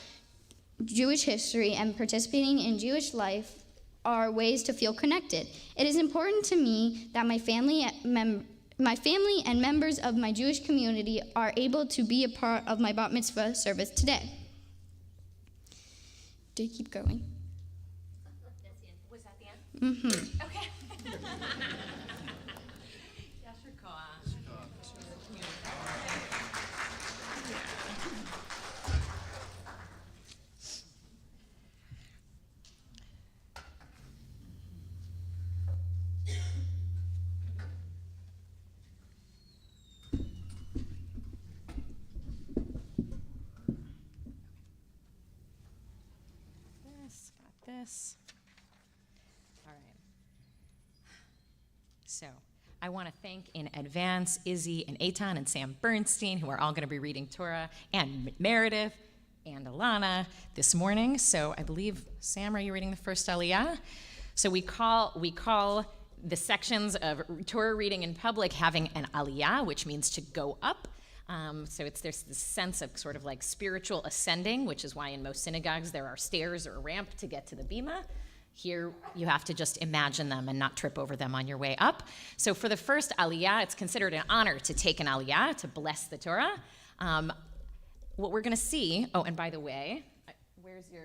Jewish history and participating in Jewish life are ways to feel connected. It is important to me that my family and members of my Jewish community are able to be a part of my bat mitzvah service today. Do you keep going? Was that the end? Mm-hmm. Okay. This. All right. So I want to thank in advance Izzy and Eitan and Sam Bernstein, who are all going to be reading Torah, and Meredith and Alana this morning. So I believe, Sam, are you reading the first Aliyah? So we call the sections of Torah reading in public having an Aliyah, which means to go up. So there's this sense of sort of like spiritual ascending, which is why in most synagogues there are stairs or a ramp to get to the bima. Here you have to just imagine them and not trip over them on your way up. So for the first aliyah, it's considered an honor to take an aliyah, to bless the Torah. What we're going to see, oh, and by the way, where's the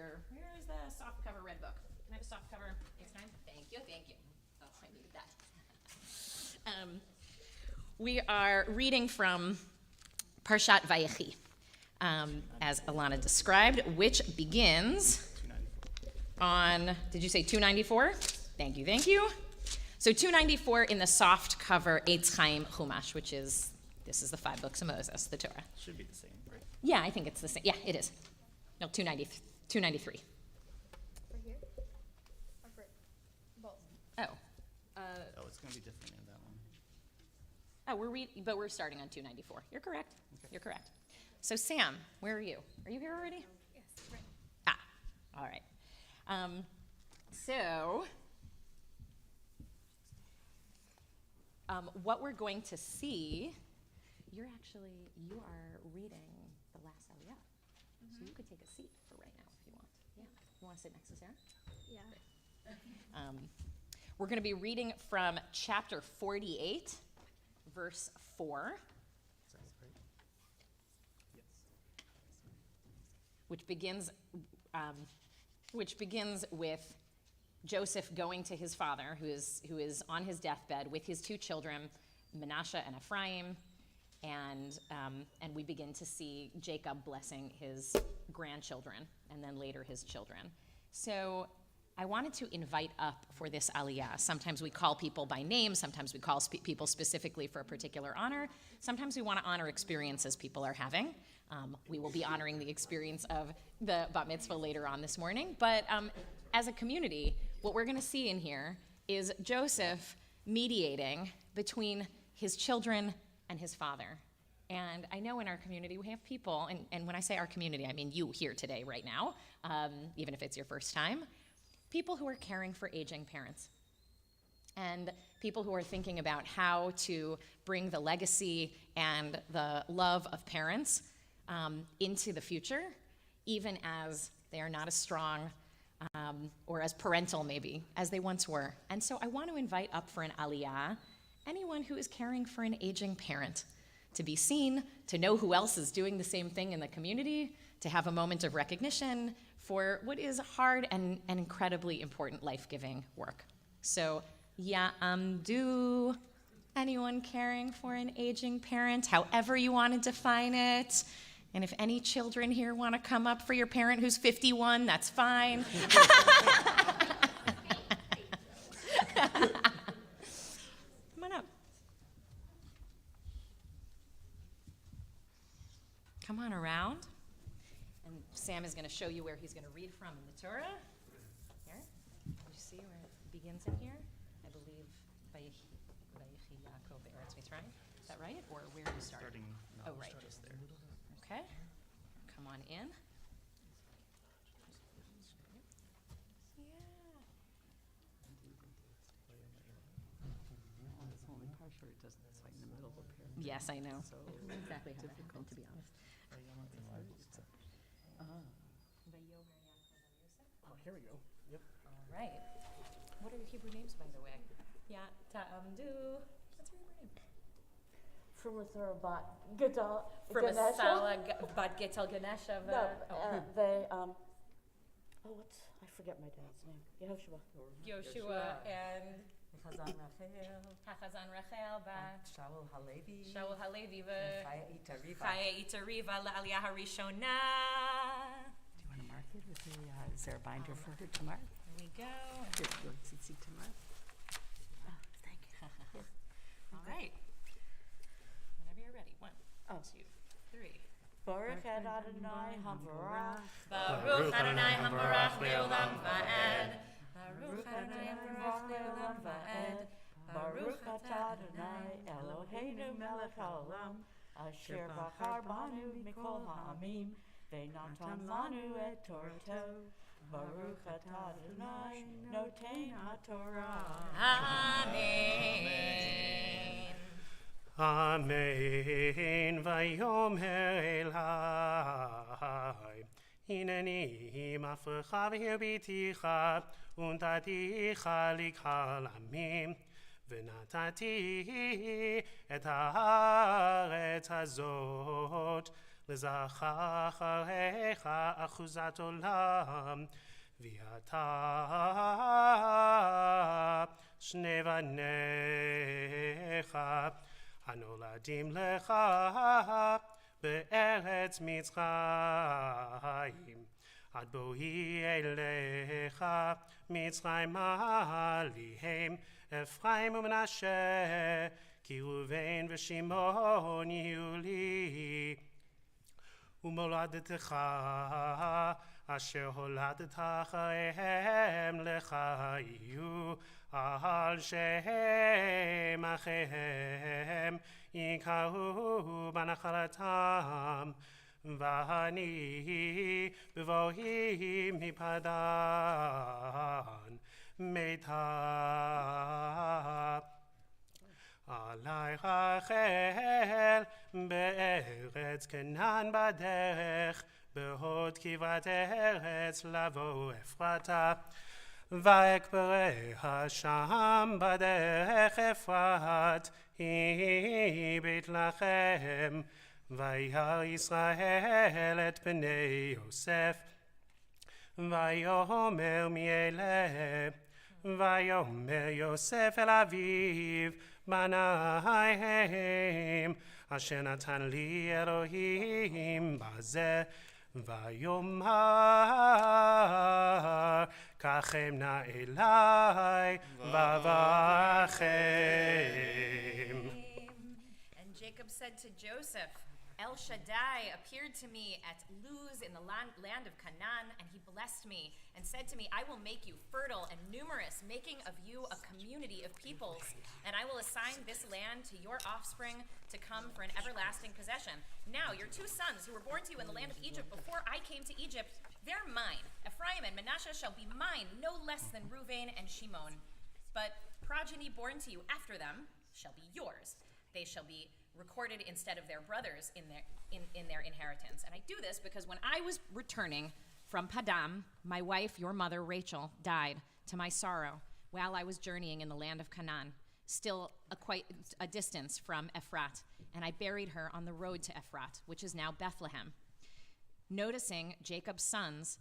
soft cover red book? Can I have a soft cover next time? Thank you. Oh, I needed that. We are reading from Parshat Vayechi, as Alana described, which begins on, did you say 294? Thank you. So 294 in the soft cover Eitz Chaim Chumash, this is the 5 books of Moses, the Torah. Should be the same, right? Yeah, I think it's the same. Yeah, it is. No, 293. For here? Or for both? Oh. Oh, it's going to be different in that one. Oh, but we're starting on 294. You're correct. Okay. You're correct. So Sam, where are you? Are you here already? Yes, right. All right. So what we're going to see, you are reading the last aliyah. Mm-hmm. So you could take a seat for right now if you want. Yeah. You want to sit next to Sarah? Yeah. We're going to be reading from chapter 48, verse 4. Which begins with Joseph going to his father, who is on his deathbed with his 2 children, Manasseh and Ephraim, and we begin to see Jacob blessing his grandchildren and then later his children. So I wanted to invite up for this aliyah. Sometimes we call people by name, sometimes we call people specifically for a particular honor, sometimes we want to honor experiences people are having. We will be honoring the experience of the bat mitzvah later on this morning. But as a community, what we're going to see in here is Joseph mediating between his children and his father. And I know in our community we have people, and when I say our community, I mean you here today, right now, even if it's your first time, people who are caring for aging parents. And people who are thinking about how to bring the legacy and the love of parents into the future, even as they are not as strong or as parental, maybe, as they once were. And so I want to invite up for an aliyah anyone who is caring for an aging parent to be seen, to know who else is doing the same thing in the community, to have a moment of recognition for what is hard and incredibly important life-giving work. So, ya'amdu, anyone caring for an aging parent, however you want to define it. And if any children here want to come up for your parent who's 51, that's fine. Come on up. Come on around. And Sam is going to show you where he's going to read from in the Torah. Here. Did you see where it begins in here? I believe Vayechi. Go Beretz Mitzrayim. Is that right? Or where are you starting? Oh, right. Just there. Okay. Come on in. Yes, I know. Exactly how that happened, to be honest. Oh, here we go. Yep. All right. What are your Hebrew names, by the way? Yeah, Ta'amdu. What's your Hebrew name? From a thorough bat Gita From a Ganesha. Sala Bat Getel Ganesha. No, they what's I forget my dad's name. Yehoshua. Yoshua and Hachazan Rachel Bat Shaul Halevi. Shaul Halevi Chaya Itariva. Chaya Itariva La'aliyah Harishona. Do you want to mark it with the, is there a binder for her to mark? Here we go. Here, your tzitzi to mark. Oh, thank you. All right. Whenever you're ready. 1, 2, 3. Baruch Adonai Hamvarach. Baruch Adonai Hamvarach Leolam Va'ed. Baruch Adonai Hamvarach Leolam Va'ed. Baruch atah Adonai Eloheinu melech haolam asher bachar banu mikol ha'amim ve'natan lanu et Torato. Baruch atah Adonai noten ha'Torah. Amen. Amen. Vayomer Elai. Hineni mafrecha v'hirbiticha untaticha likal amim. ונתתי את הארץ הזאת לזכר אחריך אחוזת עולם ואתה שני בניך הנולדים לך בארץ מצרים עד בואי אליך מצרימה עליהם אפרים ומנשה כי ראובן ושמעון יהיו לי ומולדתך אשר הולדת אחריהם לך יהיו על שם אחיהם יקראו בנחלתם ואני בבואי מפדן מיטב עלי רחל בארץ כנען בדרך בהוד כברת ארץ לבוא אפרתה ואקבריה שם בדרך אפרת היא בית לחם וירא ישראל את בני יוסף ויאמר מי אלה ויאמר יוסף אל אביו בניי הם אשר נתן לי אלוהים בזה ויאמר קחם נא אליי וברכם. And Jacob said to Joseph, El Shaddai appeared to me at Luz in the land of Canaan, and he blessed me and said to me, I will make you fertile and numerous, making of you a community of peoples, and I will assign this land to your offspring to come for an everlasting possession. Now, your 2 sons who were born to you in the land of Egypt before I came to Egypt, they're mine. Ephraim and Manasseh shall be mine, no less than Reuven and Shimon. But progeny born to you after them shall be yours. They shall be recorded instead of their brothers in their inheritance. And I do this because when I was returning from Padam, my wife, your mother, Rachel, died to my sorrow while I was journeying in the land of Canaan, still quite a distance from Ephrat, and I buried her on the road to Ephrat, which is now Bethlehem. Noticing Joseph's sons,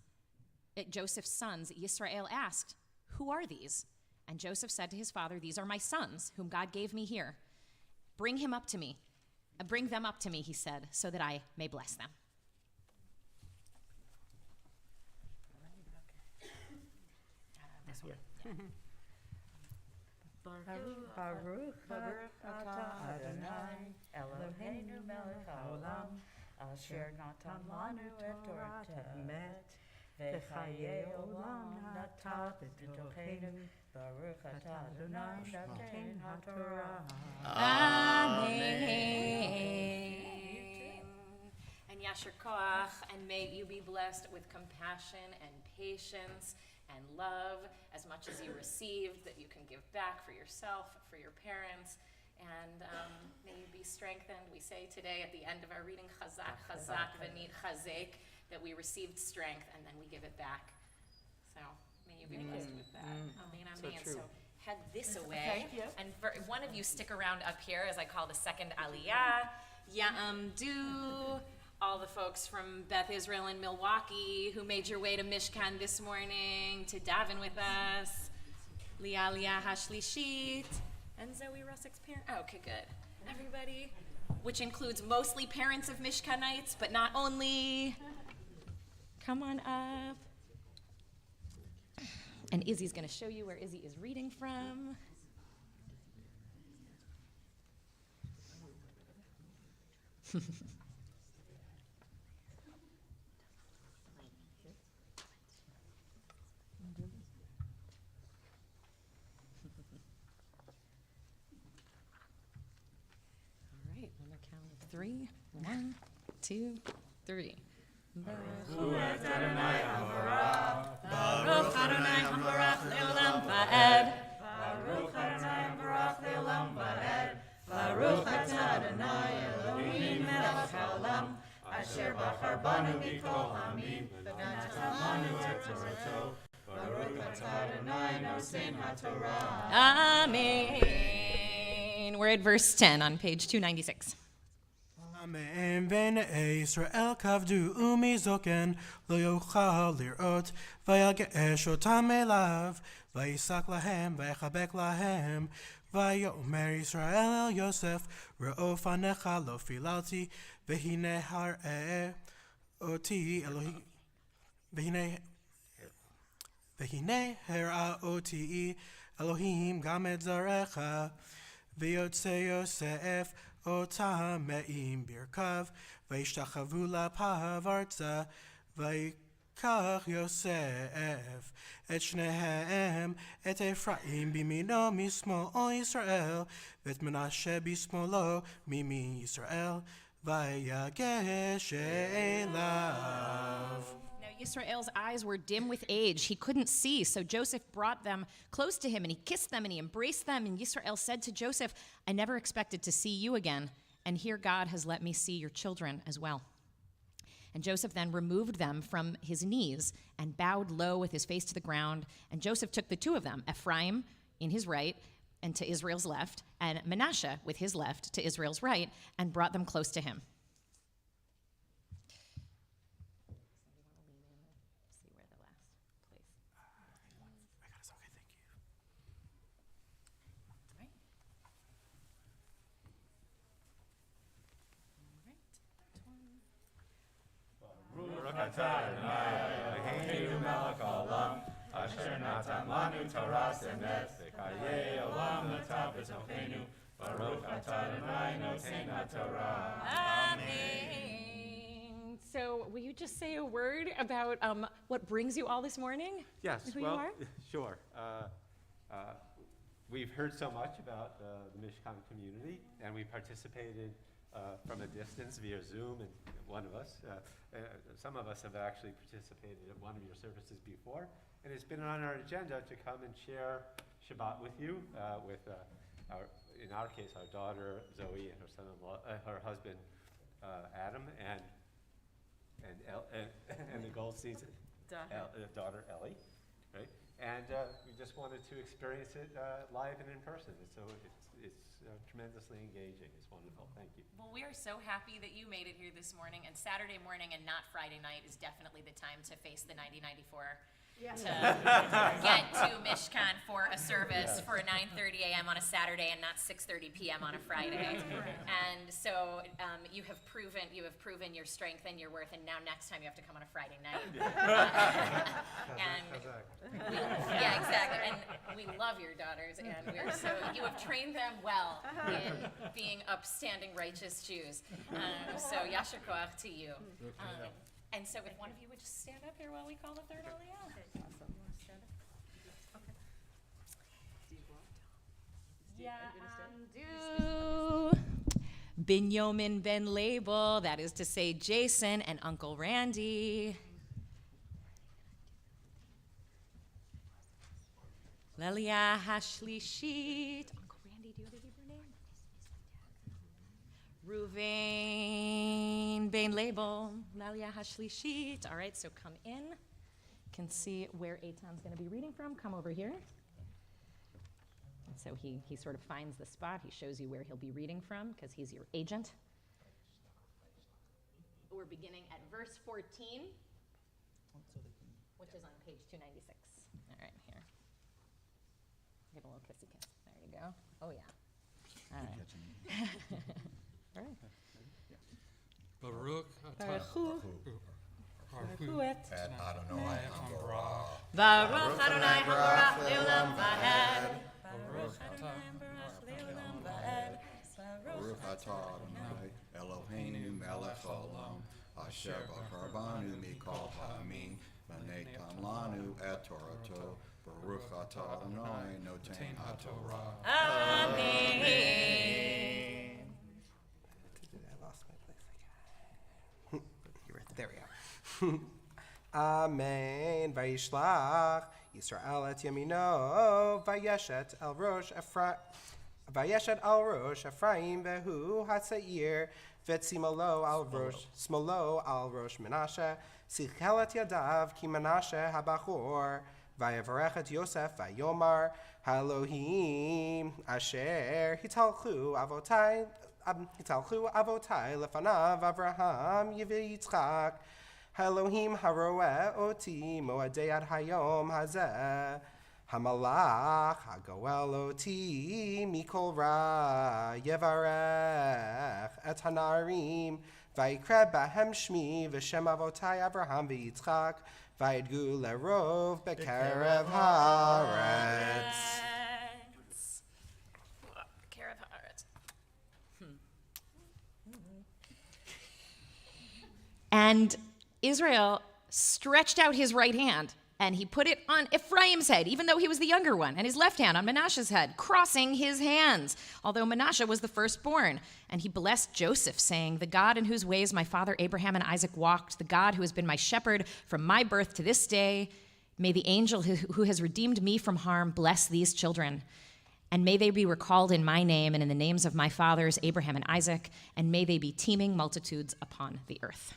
Yisrael asked, who are these? And Joseph said to his father, these are my sons, whom God gave me here. Bring them up to me, he said, so that I may bless them. This one. Baruch atah Adonai Eloheinu melech haolam asher natan lanu et Torah emet v'chayei olam nata b'tochenu Baruch atah Adonai noten haTorah. Amen. And Yasher Koach, and may you be blessed with compassion and patience and love as much as you received, that you can give back for yourself, for your parents, and may you be strengthened. We say today at the end of our reading, Chazak, Chazak, V'nid Chazek, that we received strength and then we give it back. So may you be blessed with that. Amen, amen. So head this away. And for one of you stick around up here as I call the second Aliyah. Ya'amdu. All the folks from Beth Israel in Milwaukee who made your way to Mishkan this morning to daven with us. Li'aliyah Hashlishit. And Zoe Russick's parent. Oh, okay, good. Everybody, which includes mostly parents of Mishkanites, but not only. Come on up. And Izzy's going to show you where Izzy is reading from. All right, on the count of 3. 1, 2, 3. Baruch Adonai Habarach, Baruch Adonai Habarach Leolam Va'ed, Baruch Adonai Habarach Leolam Va'ed, Baruch Atah Adonai Elohim Melech Haolam, Asher Bachar Banu Mikol Hamim, V'natan Lanu et Torato, Baruch Atah Adonai Nosein HaTorah. Amen. We're at verse 10 on page 296. Amen. Bnei Israel kavdu umizoken lo yochal lirot vayagesh otam elav vayisak lahem vayachabek lahem vayomer Israel el Yosef re'o fanecha lo filalti vehine har'e oti Elohim vehine hera oti Elohim gam et zarecha v'yotze Yosef Otam me'im birkav, v'yishtachavu lapav arza, v'yikach Yosef, et shnehem, et Ephraim bimino mismo o Yisrael, v'et Menashe bismolo mimi Yisrael, v'yagesh elav. Yisrael's eyes were dim with age. He couldn't see, so Joseph brought them close to him, and he kissed them, and he embraced them. And Yisrael said to Joseph, I never expected to see you again, and here God has let me see your children as well. And Joseph then removed them from his knees and bowed low with his face to the ground. And Joseph took the two of them, Ephraim in his right and to Israel's left, and Manasseh with his left to Israel's right, and brought them close to him. Baruch atah Adonai Eloheinu melech haolam, asher natan lanu Torah emes, v'chayei olam natan b'tochenu. Baruch atah Adonai noten haTorah. Amen. So, will you just say a word about what brings you all this morning? Yes, Who well, you are? sure. We've heard so much about the Mishkan community, and we participated from a distance via Zoom, and one of us, some of us have actually participated at one of your services before, and it's been on our agenda to come and share Shabbat with you, with in our case, our daughter Zoe and her son-in-law, her husband Adam, and the Goldstein's daughter Ellie, right? And we just wanted to experience it live and in person. So it's tremendously engaging. It's wonderful. Thank you. Well, we are so happy that you made it here this morning, and Saturday morning and not Friday night is definitely the time to face the 9094. Yeah. To get to Mishkan for a service for 9:30 a.m. on a Saturday and not 6:30 p.m. on a Friday. And so you have proven your strength and your worth, and now next time you have to come on a Friday night. Yeah, exactly. And we love your daughters, and you have trained them well in being upstanding, righteous Jews. So Yasher Koach to you. And so if one of you would just stand up here while we call the third Aliyah. Ya'amdu Binyamin ben Label, that is to say Jason and Uncle Randy. Lelia Hashlishit. Uncle Randy, do you have a Hebrew name? Ruvain ben Label. Lelia Hashlishit. All right, so come in. Can see where Eitan's going to be reading from. Come over here. So he sort of finds the spot. He shows you where he'll be reading from because he's your agent. We're beginning at verse 14, which is on page 296. All right, here. Give a little kissy kiss. There you go. Oh, yeah. All right. All right. Baruch Baruch Adonai Hamorah. Baruch Adonai Hamorah Leolam Vaed. Baruch atah Adonai Eloheinu melech haolam asher b'karabanu mikol ha'amin v'natan lanu et Torato. Baruch atah Adonai noten haTorah. Amen. I lost my place again. There we go. Amen. Vayishlach Yisrael et yamino vayeshet al rosh Ephraim vehu hatzair v'tzimalo al rosh Menashe sichel et yadav ki Menashe habachor vayavarech et Yosef vayomar Elohim asher hitalchu avotai lefanav Avraham Yitzchak Elohim haroeh oti moadei ad hayom hazeh hamalach hagoel oti mikol ra yevarech et hanarim vayikra bahem shmi v'shem avotai Avraham v'Yitzchak vayidgu lerov bekerev haaretz. Bekerev haaretz. And Israel stretched out his right hand, and he put it on Ephraim's head, even though he was the younger one, and his left hand on Menashe's head, crossing his hands, although Menashe was the firstborn. And he blessed Joseph, saying, "The God in whose ways my father Abraham and Isaac walked, the God who has been my shepherd from my birth to this day, may the angel who has redeemed me from harm bless these children. And may they be recalled in my name and in the names of my fathers Abraham and Isaac, and may they be teeming multitudes upon the earth."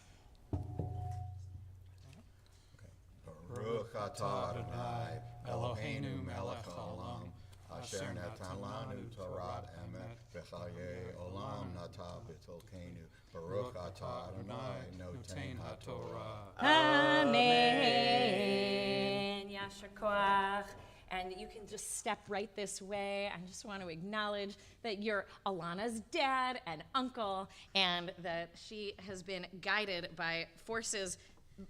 Baruch atah Adonai Eloheinu melech haolam asher natan lanu Torah emet v'chayei olam nata b'tolkeinu. Baruch atah Adonai noten haTorah. Amen. Yasher koach. And you can just step right this way. I just want to acknowledge that you're Alana's dad and uncle, and that she has been guided by forces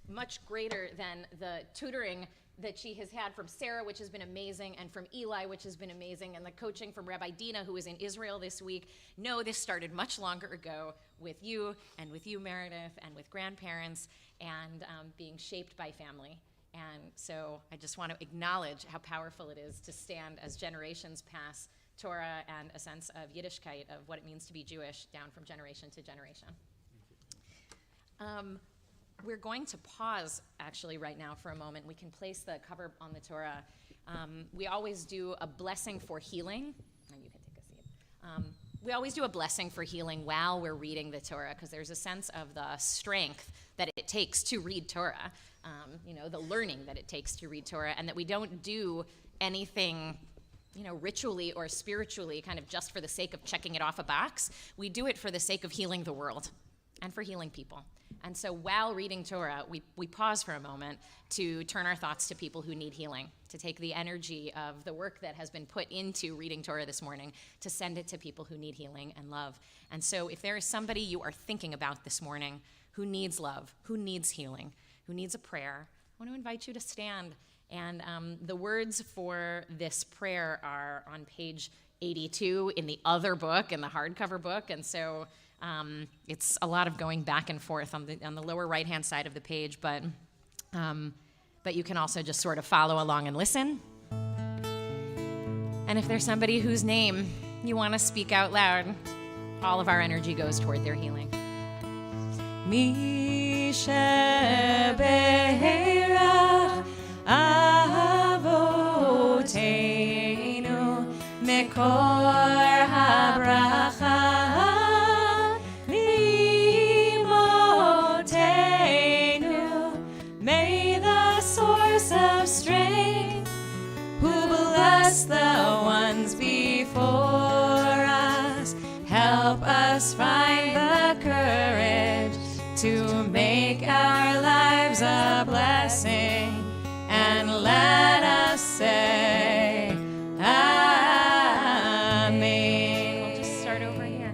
much greater than the tutoring that she has had from Sarah, which has been amazing, and from Eli, which has been amazing, and the coaching from Rabbi Dina, who is in Israel this week. No, this started much longer ago with you, Meredith, and with grandparents, and being shaped by family. And so I just want to acknowledge how powerful it is to stand as generations pass Torah and a sense of Yiddishkeit, of what it means to be Jewish, down from generation to generation. We're going to pause, actually, right now for a moment. We can place the cover on the Torah. We always do a blessing for healing. Oh, you can take a seat. We always do a blessing for healing while we're reading the Torah, because there's a sense of the strength that it takes to read Torah, the learning that it takes to read Torah, and that we don't do anything ritually or spiritually kind of just for the sake of checking it off a box. We do it for the sake of healing the world and for healing people. And so while reading Torah, we pause for a moment to turn our thoughts to people who need healing, to take the energy of the work that has been put into reading Torah this morning, to send it to people who need healing and love. And so if there is somebody you are thinking about this morning who needs love, who needs healing, who needs a prayer, I want to invite you to stand. And the words for this prayer are on page 82 in the other book, in the hardcover book. And so it's a lot of going back and forth on the lower right-hand side of the page, but you can also just sort of follow along and listen. And if there's somebody whose name you want to speak out loud, all of our energy goes toward their healing. Mi shebeirach avoteinu mekor habracha limotenu. May the source of strength, who bless the ones before us, help us find the courage to make our lives a blessing, and let us say Amen. We'll just start over here.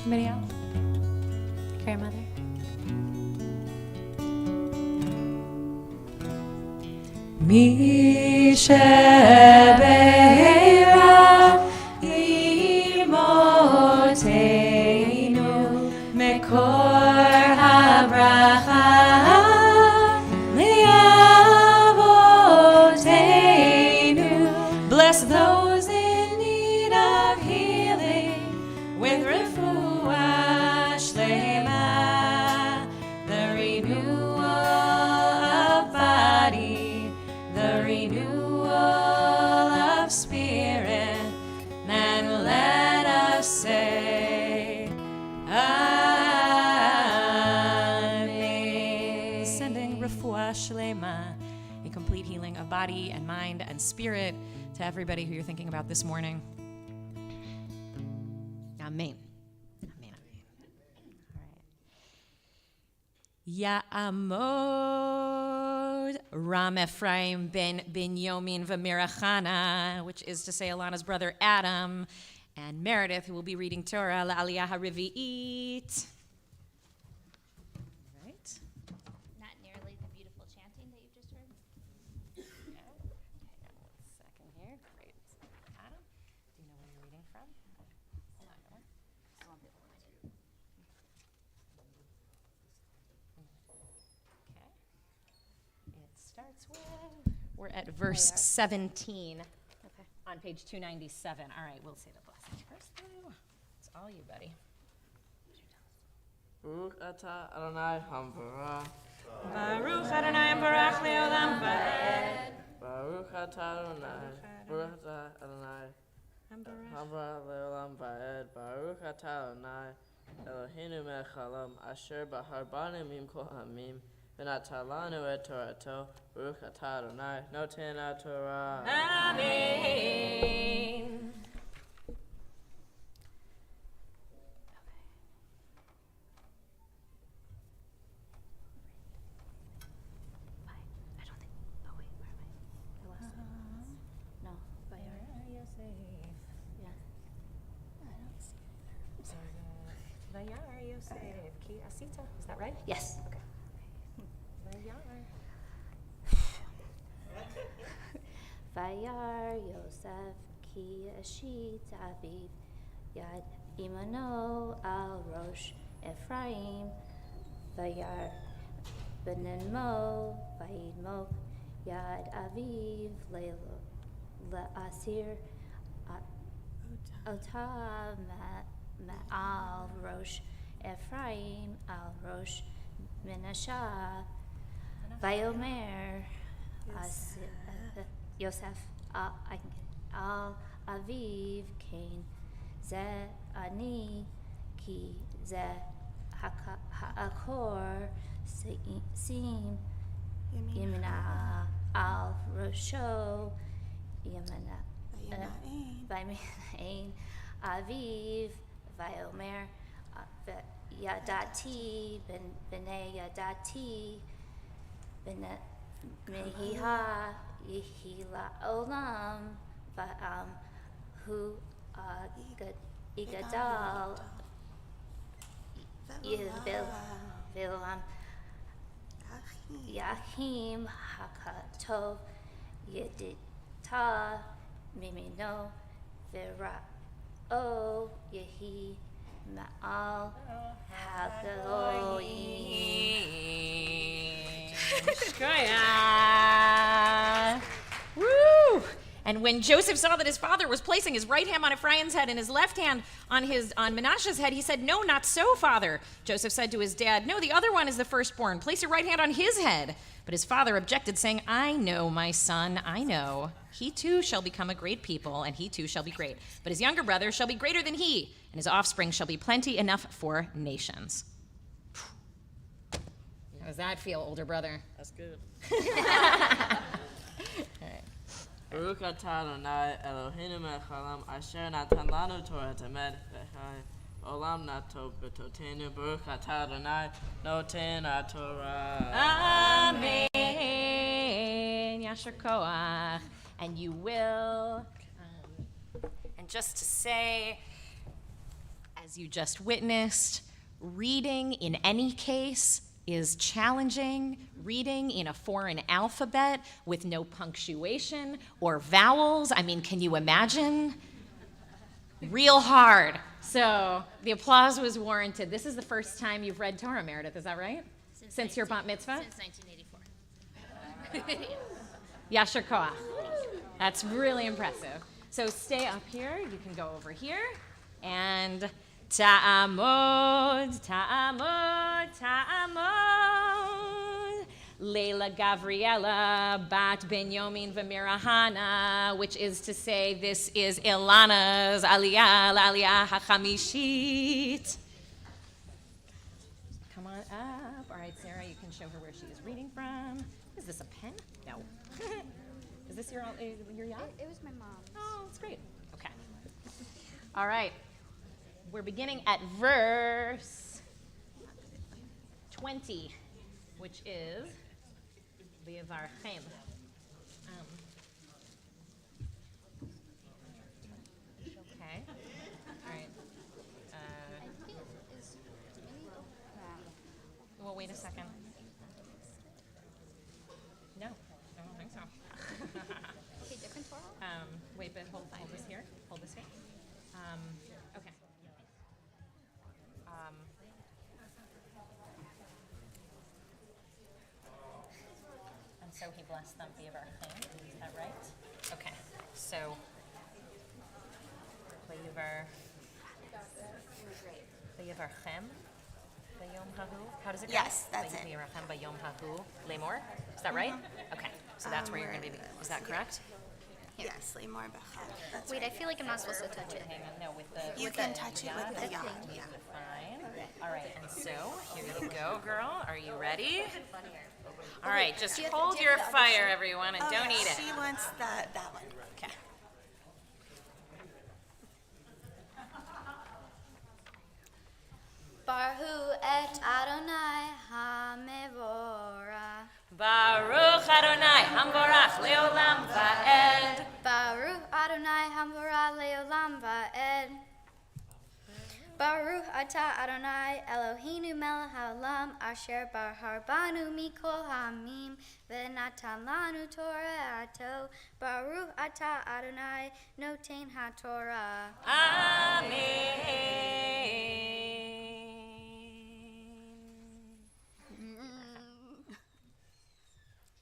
Anybody else? Grandmother? Mi shebeirach imotenu mekor habracha liavotenu. Bless those in need of healing with refuah shlema, the renewal of body, the renewal of spirit, and let us say Amen. Sending refuah shlema, a complete healing of body and mind and spirit, to everybody who you're thinking about this morning. Amen. Amen. All right. Ya'amod Ram Ephraim ben Binyamin v'Mirachana, which is to say Alana's brother Adam, and Meredith, who will be reading Torah la'aliyah ha'revi'it. Right. Not nearly the beautiful chanting that you just heard. Okay, hang on 1 second here. Great. Adam, do you know where you're reading from? Okay. It starts with, we're at verse 17 on page 297. All right, we'll say the blessing first. It's all you, buddy. Baruch atah Adonai hamvarach. Baruch Adonai Barach Leolam Vaed. Baruch atah Adonai. Baruch atah Adonai. Hamvarach Leolam Vaed. Baruch atah Adonai. Eloheinu melech haolam asher bahar banu mimkol hamim. V'natalanu et Torato. Baruch atah Adonai. Noten Torah. Amen. No, Bayar. Yeah. I don't see it either. Vayar Yosef ki asita. Is that right? Yes. Okay. Vayar. Vayar Yosef ki ashit aviv yad imano al rosh Ephraim. Vayar benenmo vayidmo yad aviv le'asir ota al rosh Ephraim al rosh Menashe. Vayomer Yosef al aviv kain ze ani ki ze ha'akor sim yamina al rosho yamina vaymein aviv vayomer yadati b'nei yadati b'nei mehiha yehila olam hu igadal Vilam Yahim Hakatov Yedita Mimino Vera O Yehi Ma'al Hagaloyim. Woo! And when Joseph saw that his father was placing his right hand on Ephraim's head and his left hand on Menashe's head, he said, "No, not so, father." Joseph said to his dad, "No, the other one is the firstborn. Place your right hand on his head." But his father objected, saying, "I know, my son, I know. He too shall become a great people, and he too shall be great. But his younger brother shall be greater than he, and his offspring shall be plenty enough for nations." How does that feel, older brother? That's good. All right. Baruch atah Adonai Eloheinu melech haolam asher natan lanu Torah emet v'chai olam nato b'totenu. Baruch atah Adonai noten haTorah. Amen. Yasher koach. And you will. And just to say, as you just witnessed, reading in any case is challenging. Reading in a foreign alphabet with no punctuation or vowels. I mean, can you imagine? Real hard. So the applause was warranted. This is the first time you've read Torah, Meredith, is that right? Since your bat mitzvah? Since 1984. Yasher koach. That's really impressive. So stay up here. You can go over here. And ta'amod, ta'amod, ta'amod. Leila Gavriela bat Benyomin v'Mirahana, which is to say, this is Ilana's aliyah, l'aliyah hachamishit. Come on up. All right, Sarah, you can show her where she is reading from. Is this a pen? No. Is this your yacht? It was my mom's. Oh, that's great. Okay. All right. We're beginning at verse 20, which is V'yivarchem. Okay. All right. Well, wait a second. No, I don't think so. Okay, different Torah? Wait, but hold this here. Hold this here. Okay. And so he blessed them via our thing. Is that right? Okay. So, V'yivarchem b'yom hahu. How does it go? Yes, that's it. V'yivarchem b'yom hahu lemor. Is that right? Okay. So that's where you're going to be. Is that correct? Yes, Lemor Bechad. That's Wait, right. I feel like I'm not supposed to touch it. Hang on, no, with the You with can the touch it yacht. with the yacht. Yeah. Fine. All right, and so here you go, girl. Are you ready? All right, just hold your fire, everyone, and don't eat it. She wants that one. Okay. Baruch et Adonai HaMevorah. Baruch Adonai Hamvorach Leolam Va'ed. Baruch Adonai Hamvorah Leolam Va'ed. Baruch Atah Adonai Eloheinu melech haolam asher baharbanu mikol hamim v'natan lanu Torah ato. Baruch Atah Adonai noten haTorah. Amen.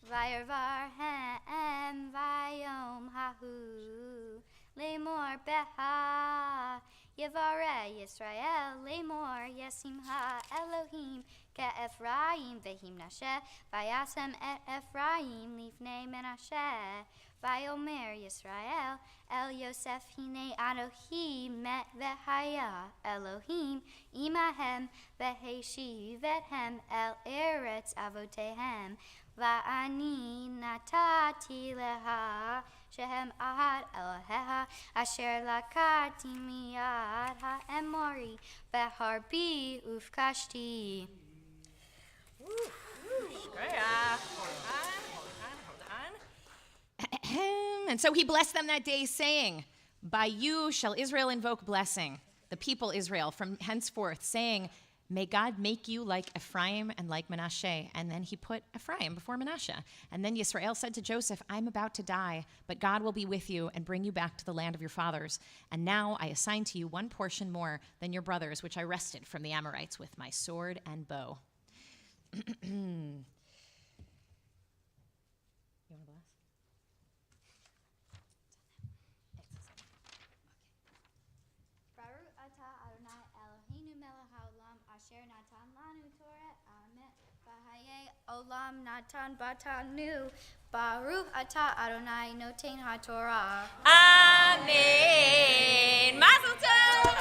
Vayarvarhem vayom hahu lemor beha Yivare Yisrael lemor Yesimha Elohim ke'Ephraim vehimnashe vayasem et Ephraim lifnei Menashe vayomer Yisrael El Yosef hine Anohi met vehaya Elohim imahem veheshiv ethem El Eretz avotehem va'ani natati leha Shehem ahad Eloheha asher lakati miyad ha'emori veharbi ufkashti. And so he blessed them that day, saying, by you shall Israel invoke blessing, the people Israel, from henceforth, saying, may God make you like Ephraim and like Manasseh. And then he put Ephraim before Manasseh. And then Yisrael said to Joseph, I'm about to die, but God will be with you and bring you back to the land of your fathers. And now I assign to you one portion more than your brothers, which I wrested from the Amorites with my sword and bow. You want to bless? Baruch atah Adonai Eloheinu melech haolam asher natan lanu Torah amet v'hayei olam natan batanu. Baruch atah Adonai noten haTorah. Amen. Mazel tov.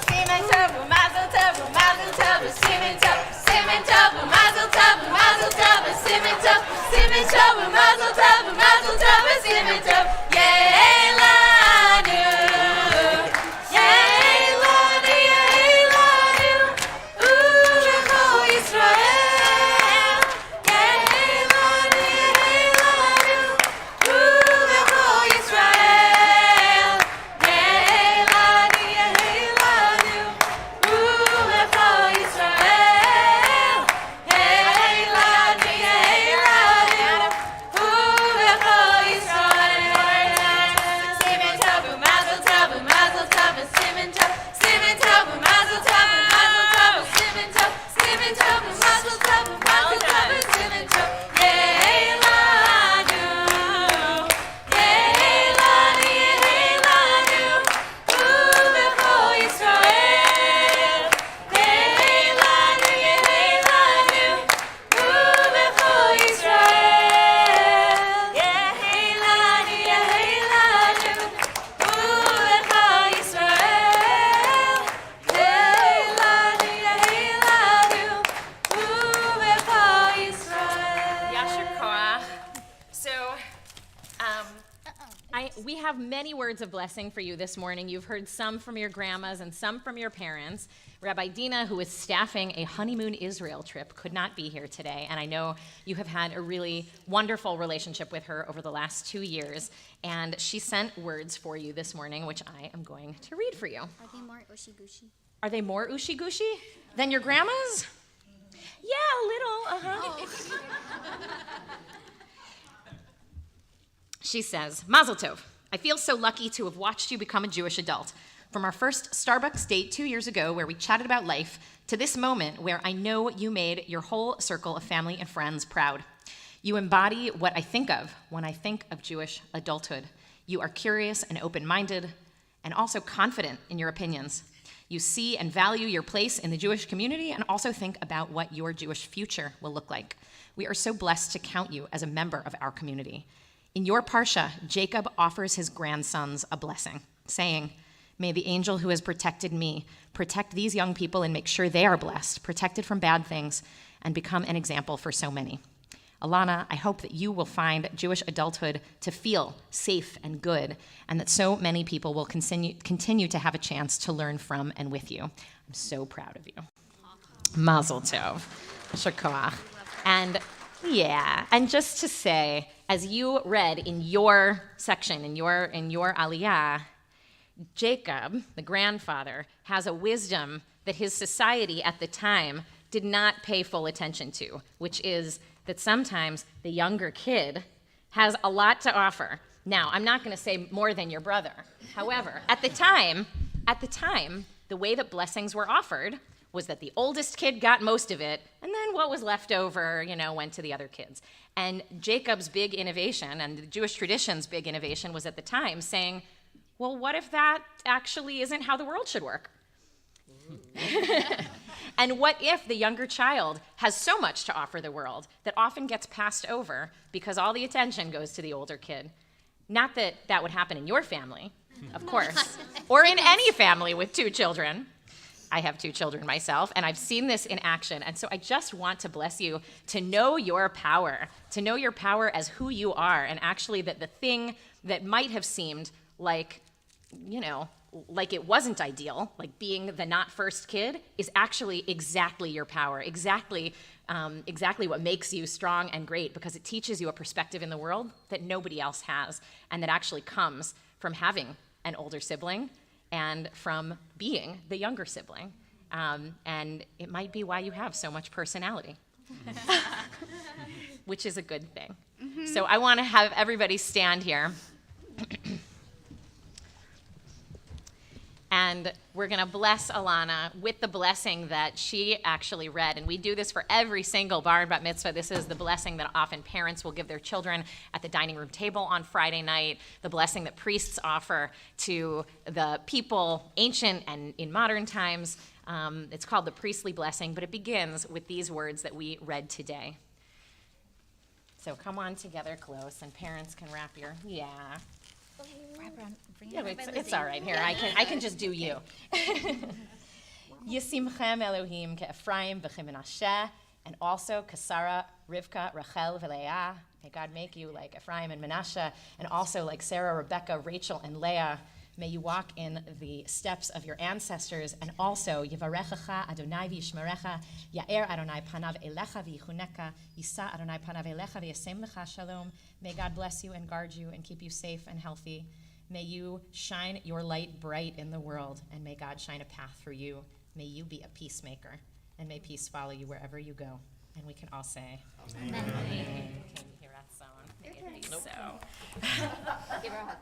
Simen tov, mazel tov, mazel tov, simen tov, simen tov, mazel tov, mazel tov, simen tov, simen tov, mazel tov, mazel tov, simen tov. Yeilanu, yeilanu, yeilanu, ulecho Yisrael. Yeilanu, yeilanu, ulecho Yisrael. Yeilanu, yeilanu, ulecho Yisrael. Yeilanu, yeilanu, ulecho Yisrael. Simen tov, mazel tov, mazel tov, simen tov, simen tov, mazel tov, mazel tov, simen tov, simen tov, mazel tov, mazel tov, simen tov. Yeilanu, yeilanu, yeilanu, ulecho Yisrael. Yeilanu, yeilanu, ulecho Yisrael. Yeilanu, yeilanu, ulecho Yisrael. Yeilanu, yeilanu, ulecho Yisrael. Yasher koach. So, we have many words of blessing for you this morning. You've heard some from your grandmas and some from your parents. Rabbi Dina, who is staffing a honeymoon Israel trip, could not be here today, and I know you have had a really wonderful relationship with her over the last 2 years, and she sent words for you this morning, which I am going to read for you. Are they more ushi-gushi? Are they more ushi-gushi than your grandma's? Yeah, a little, She says, Mazel Tov, I feel so lucky to have watched you become a Jewish adult. From our first Starbucks date 2 years ago where we chatted about life to this moment where I know you made your whole circle of family and friends proud. You embody what I think of when I think of Jewish adulthood. You are curious and open-minded and also confident in your opinions. You see and value your place in the Jewish community and also think about what your Jewish future will look like. We are so blessed to count you as a member of our community. In your Parsha, Jacob offers his grandsons a blessing, saying, may the angel who has protected me protect these young people and make sure they are blessed, protected from bad things, and become an example for so many. Alana, I hope that you will find Jewish adulthood to feel safe and good, and that so many people will continue to have a chance to learn from and with you. I'm so proud of you. Mazel tov. Shakach. And yeah, and just to say, as you read in your section, in your aliyah, Jacob, the grandfather, has a wisdom that his society at the time did not pay full attention to, which is that sometimes the younger kid has a lot to offer. Now, I'm not going to say more than your brother. However, at the time, the way that blessings were offered was that the oldest kid got most of it, and then what was left over, went to the other kids. And Jacob's big innovation, and the Jewish tradition's big innovation, was at the time saying, well, what if that actually isn't how the world should work? And what if the younger child has so much to offer the world that often gets passed over because all the attention goes to the older kid? Not that that would happen in your family, of course, or in any family with 2 children. I have 2 children myself, and I've seen this in action. And so I just want to bless you to know your power as who you are, and actually that the thing that might have seemed like, like it wasn't ideal, like being the not first kid, is actually exactly your power, exactly what makes you strong and great, because it teaches you a perspective in the world that nobody else has, and that actually comes from having an older sibling and from being the younger sibling. And it might be why you have so much personality, which is a good thing. Mm-hmm. So I want to have everybody stand here. And we're going to bless Alana with the blessing that she actually read. And we do this for every single bar and bat mitzvah. This is the blessing that often parents will give their children at the dining room table on Friday night, the blessing that priests offer to the people, ancient and in modern times. It's called the priestly blessing, but it begins with these words that we read today. So come on together close, and parents can wrap your, Yeah, it's all right. Here, I can just do you. Yisimchem Elohim ke'Ephraim v'chemenashe, and also Kasara, Rivka, Rachel, v'Leah. May God make you like Ephraim and Manasseh, and also like Sarah, Rebecca, Rachel, and Leah. May you walk in the steps of your ancestors, and also Yivarechecha Adonai v'yishmerecha, Ya'er Adonai panav elecha v'yichuneka, Yisa Adonai panav elecha v'yasem lecha shalom. May God bless you and guard you and keep you safe and healthy. May you shine your light bright in the world, and may God shine a path for you. May you be a peacemaker, and may peace follow you wherever you go. And we can all say, Amen. Amen. Can you hear that sound? May it be so. Give her a hug.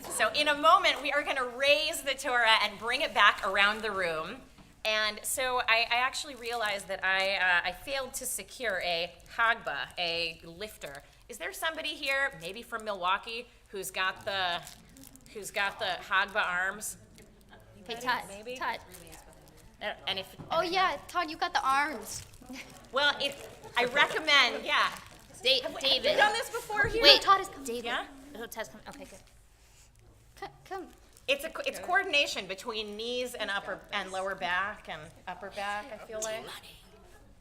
So in a moment, we are going to raise the Torah and bring it back around the room. And so I actually realized that I failed to secure a hagba, a lifter. Is there somebody here, maybe from Milwaukee, who's got the hagba arms? Hey, Todd. Maybe. Todd. And if Oh yeah, Todd, you got the arms. well, I recommend, yeah. David. Have you done this before here? Wait, Todd is coming. David. Yeah. Oh, Todd's coming. Okay, good. Come. It's coordination between knees and lower back and upper back. I feel like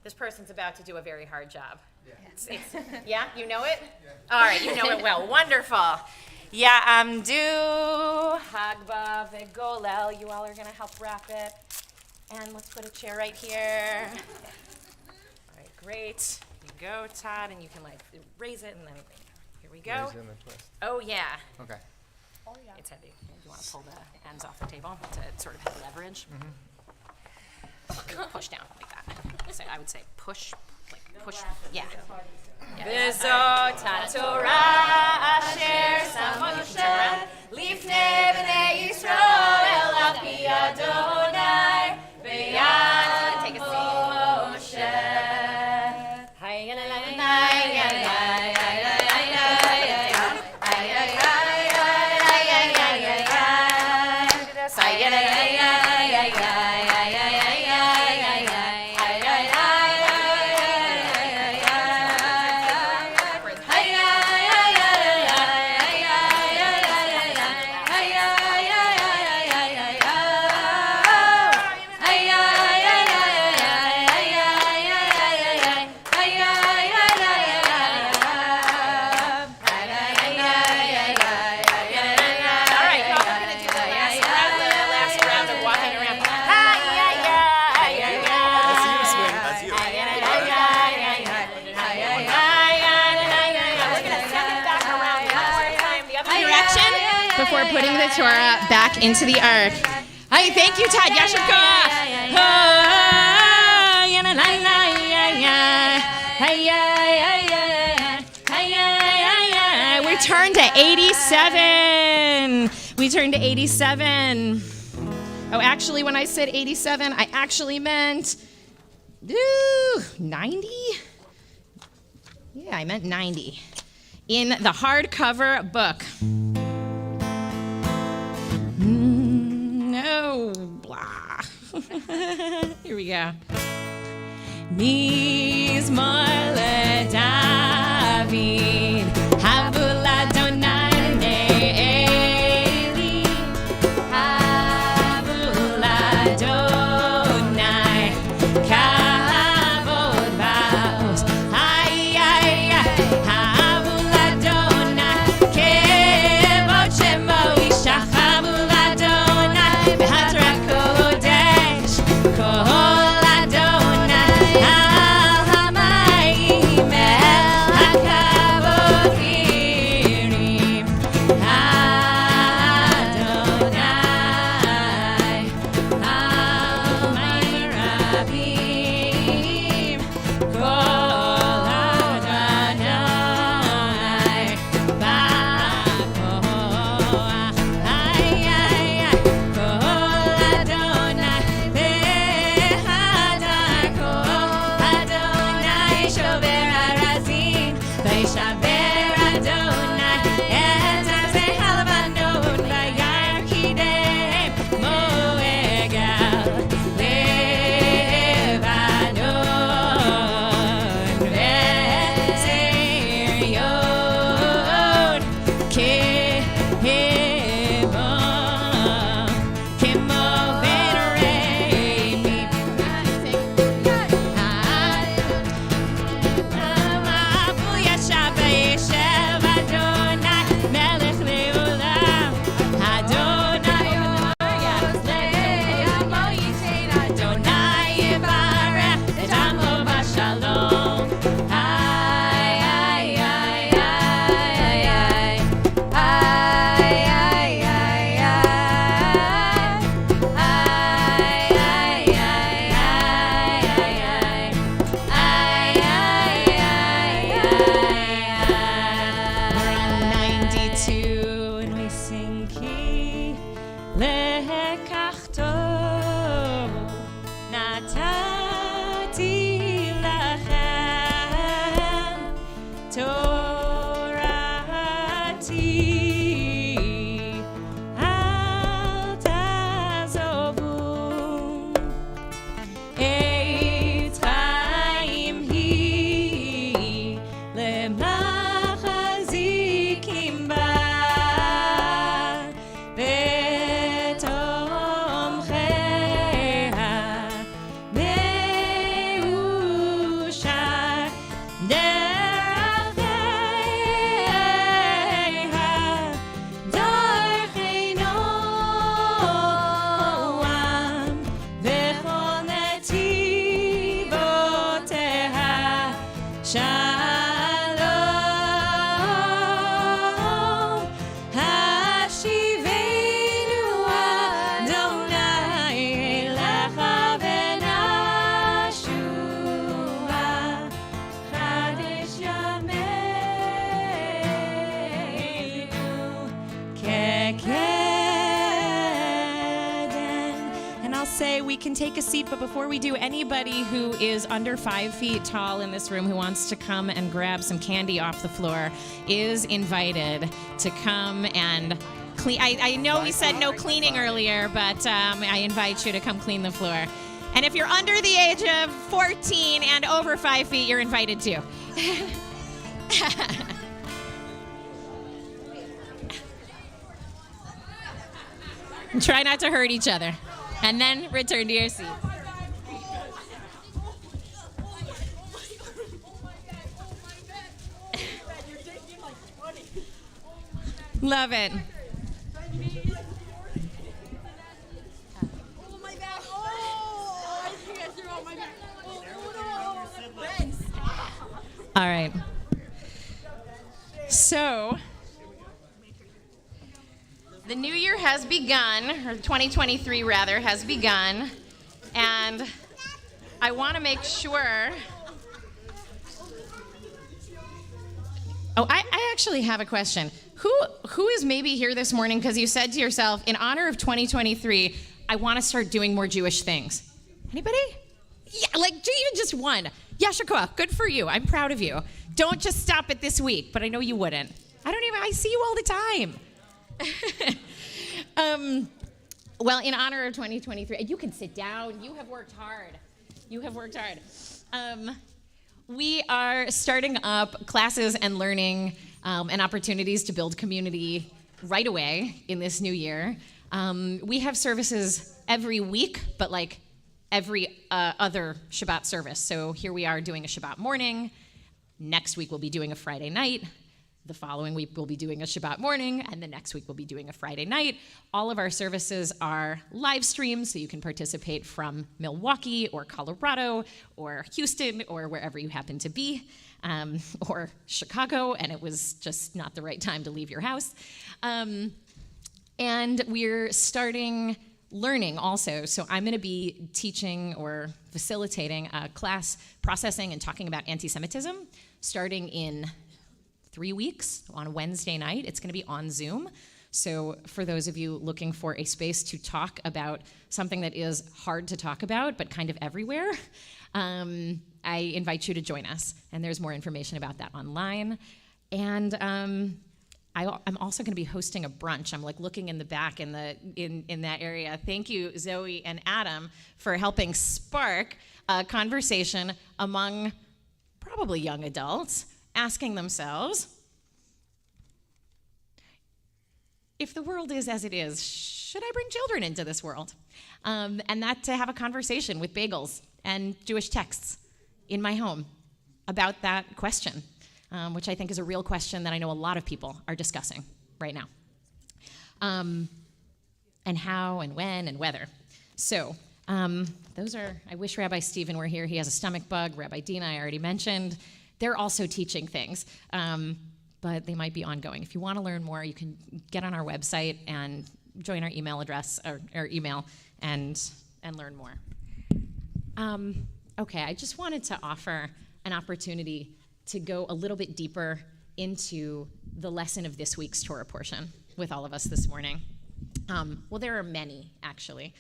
this person's about to do a very hard job. Yeah. Yeah, you know it. Yeah. All right, you know it well. Wonderful. Yeah, do hagba v'golel. You all are gonna help wrap it, and let's put a chair right here. All right, great. You go, Todd, and you can like raise it and then here we go. Raise it and then twist. Oh yeah. Okay. Oh yeah. It's heavy. You want to pull the ends off the table to sort of have leverage. Mm-hmm. Push down like that. So I would say push, like push. Yeah. V'zot Torah asher sam Moshe lifnei bnei Yisrael al pi Adonai v'yad take a seat. Before putting the Torah back into the ark. Hi, thank you, Todd. We turned to 87. We turned to 87. Oh, actually, when I said 87, I actually meant 90. Yeah, I meant 90. in the hardcover book. No, blah. Here we go. Mizmor leDavid, Havul Adonai Eli, Havul Adonai, Kavod Va'os, Havul Adonai, Kevod Shemo Yishach, Havul Adonai, B'Hatra Kodesh, Kol say we can take a seat, but before we do, anybody who is under 5 feet tall in this room who wants to come and grab some candy off the floor is invited to come and clean. I know we said no cleaning earlier, but I invite you to come clean the floor. And if you're under the age of 14 and over 5 feet, you're invited too. Try not to hurt each other. And then return to your seat. Love it. All right. So, the new year has begun, or 2023 rather, has begun, and I want to make sure. Oh, I actually have a question. Who is maybe here this morning because you said to yourself, in honor of 2023, I want to start doing more Jewish things? Anybody? Yeah, like even just one. Yashikwa, good for you. I'm proud of you. Don't just stop at this week, but I know you wouldn't. I see you all the time. Well, in honor of 2023, you can sit down. You have worked hard. We are starting up classes and learning and opportunities to build community right away in this new year. We have services every week, but like every other Shabbat service. So here we are doing a Shabbat morning. Next week we'll be doing a Friday night. The following week we'll be doing a Shabbat morning, and the next week we'll be doing a Friday night. All of our services are live streamed, so you can participate from Milwaukee or Colorado or Houston or wherever you happen to be, or Chicago, and it was just not the right time to leave your house. And we're starting learning also. So I'm going to be teaching or facilitating a class processing and talking about anti-Semitism starting in 3 weeks on a Wednesday night. It's going to be on Zoom. So for those of you looking for a space to talk about something that is hard to talk about but kind of everywhere, I invite you to join us. And there's more information about that online. And I'm also going to be hosting a brunch. I'm like looking in the back in that area. Thank you, Zoe and Adam, for helping spark a conversation among probably young adults, asking themselves, if the world is as it is, should I bring children into this world? And that to have a conversation with bagels and Jewish texts in my home about that question, which I think is a real question that I know a lot of people are discussing right now. And how and when and whether. So those are, I wish Rabbi Stephen were here. He has a stomach bug. Rabbi Dina, I already mentioned. They're also teaching things, but they might be ongoing. If you want to learn more, you can get on our website and join our email address or email and learn more. Okay, I just wanted to offer an opportunity to go a little bit deeper into the lesson of this week's Torah portion with all of us this morning. Well, there are many, actually.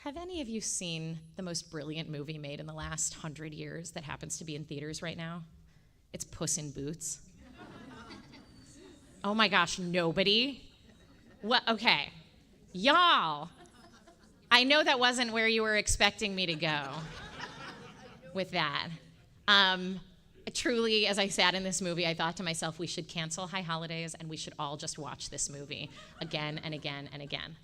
Have any of you seen the most brilliant movie made in the last 100 years that happens to be in theaters right now? It's Puss in Boots. Oh my gosh, nobody? What? Okay. Y'all, I know that wasn't where you were expecting me to go with that. Truly, as I sat in this movie, I thought to myself, we should cancel High Holidays and we should all just watch this movie again and again and again.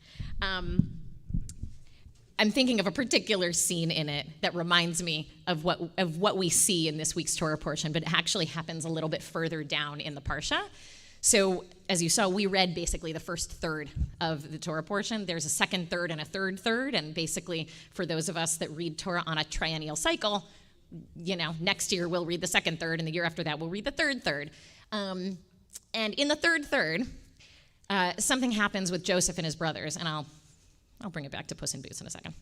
I'm thinking of a particular scene in it that reminds me of what we see in this week's Torah portion, but it actually happens a little bit further down in the Parsha. So, as you saw, we read basically the first third of the Torah portion. There's a second third and a third third, and basically for those of us that read Torah on a triennial cycle, next year we'll read the second third, and the year after that we'll read the third third. And in the third third, something happens with Joseph and his brothers, and I'll bring it back to Puss in Boots in a second.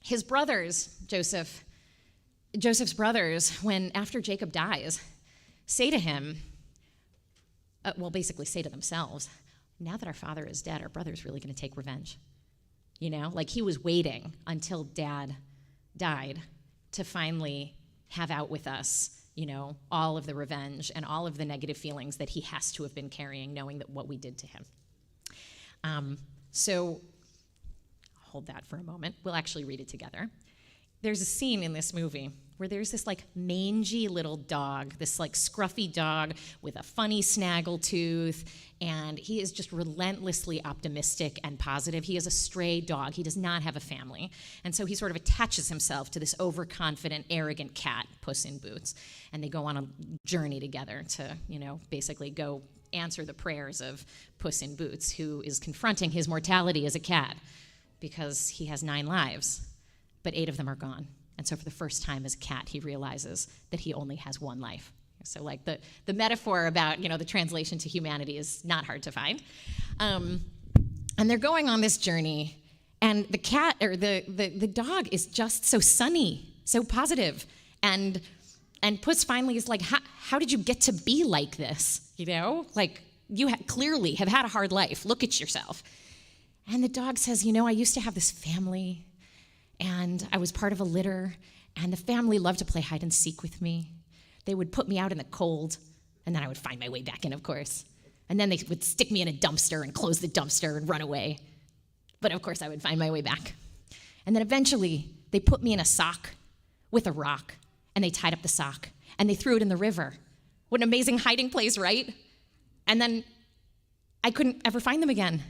His brothers, Joseph's brothers, after Jacob dies, say to him, basically say to themselves, now that our father is dead, our brother's really going to take revenge. Like he was waiting until dad died to finally have out with us, all of the revenge and all of the negative feelings that he has to have been carrying, knowing that what we did to him. So hold that for a moment. We'll actually read it together. There's a scene in this movie where there's this like mangy little dog, this like scruffy dog with a funny snaggle tooth, and he is just relentlessly optimistic and positive. He is a stray dog. He does not have a family. And so he sort of attaches himself to this overconfident, arrogant cat, Puss in Boots. And they go on a journey together to, basically go answer the prayers of Puss in Boots, who is confronting his mortality as a cat because he has 9 lives, but 8 of them are gone. And so for the first time as a cat, he realizes that he only has 1 life. So like the metaphor about, the translation to humanity is not hard to find. And they're going on this journey, and the cat, or the dog is just so sunny, so positive. And Puss finally is like, how did you get to be like this? Like you clearly have had a hard life. Look at yourself. And the dog says, I used to have this family, and I was part of a litter, and the family loved to play hide and seek with me. They would put me out in the cold, and then I would find my way back in, of course. And then they would stick me in a dumpster and close the dumpster and run away. But of course, I would find my way back. And then eventually, they put me in a sock with a rock, and they tied up the sock, and they threw it in the river. What an amazing hiding place, right? And then I couldn't ever find them again.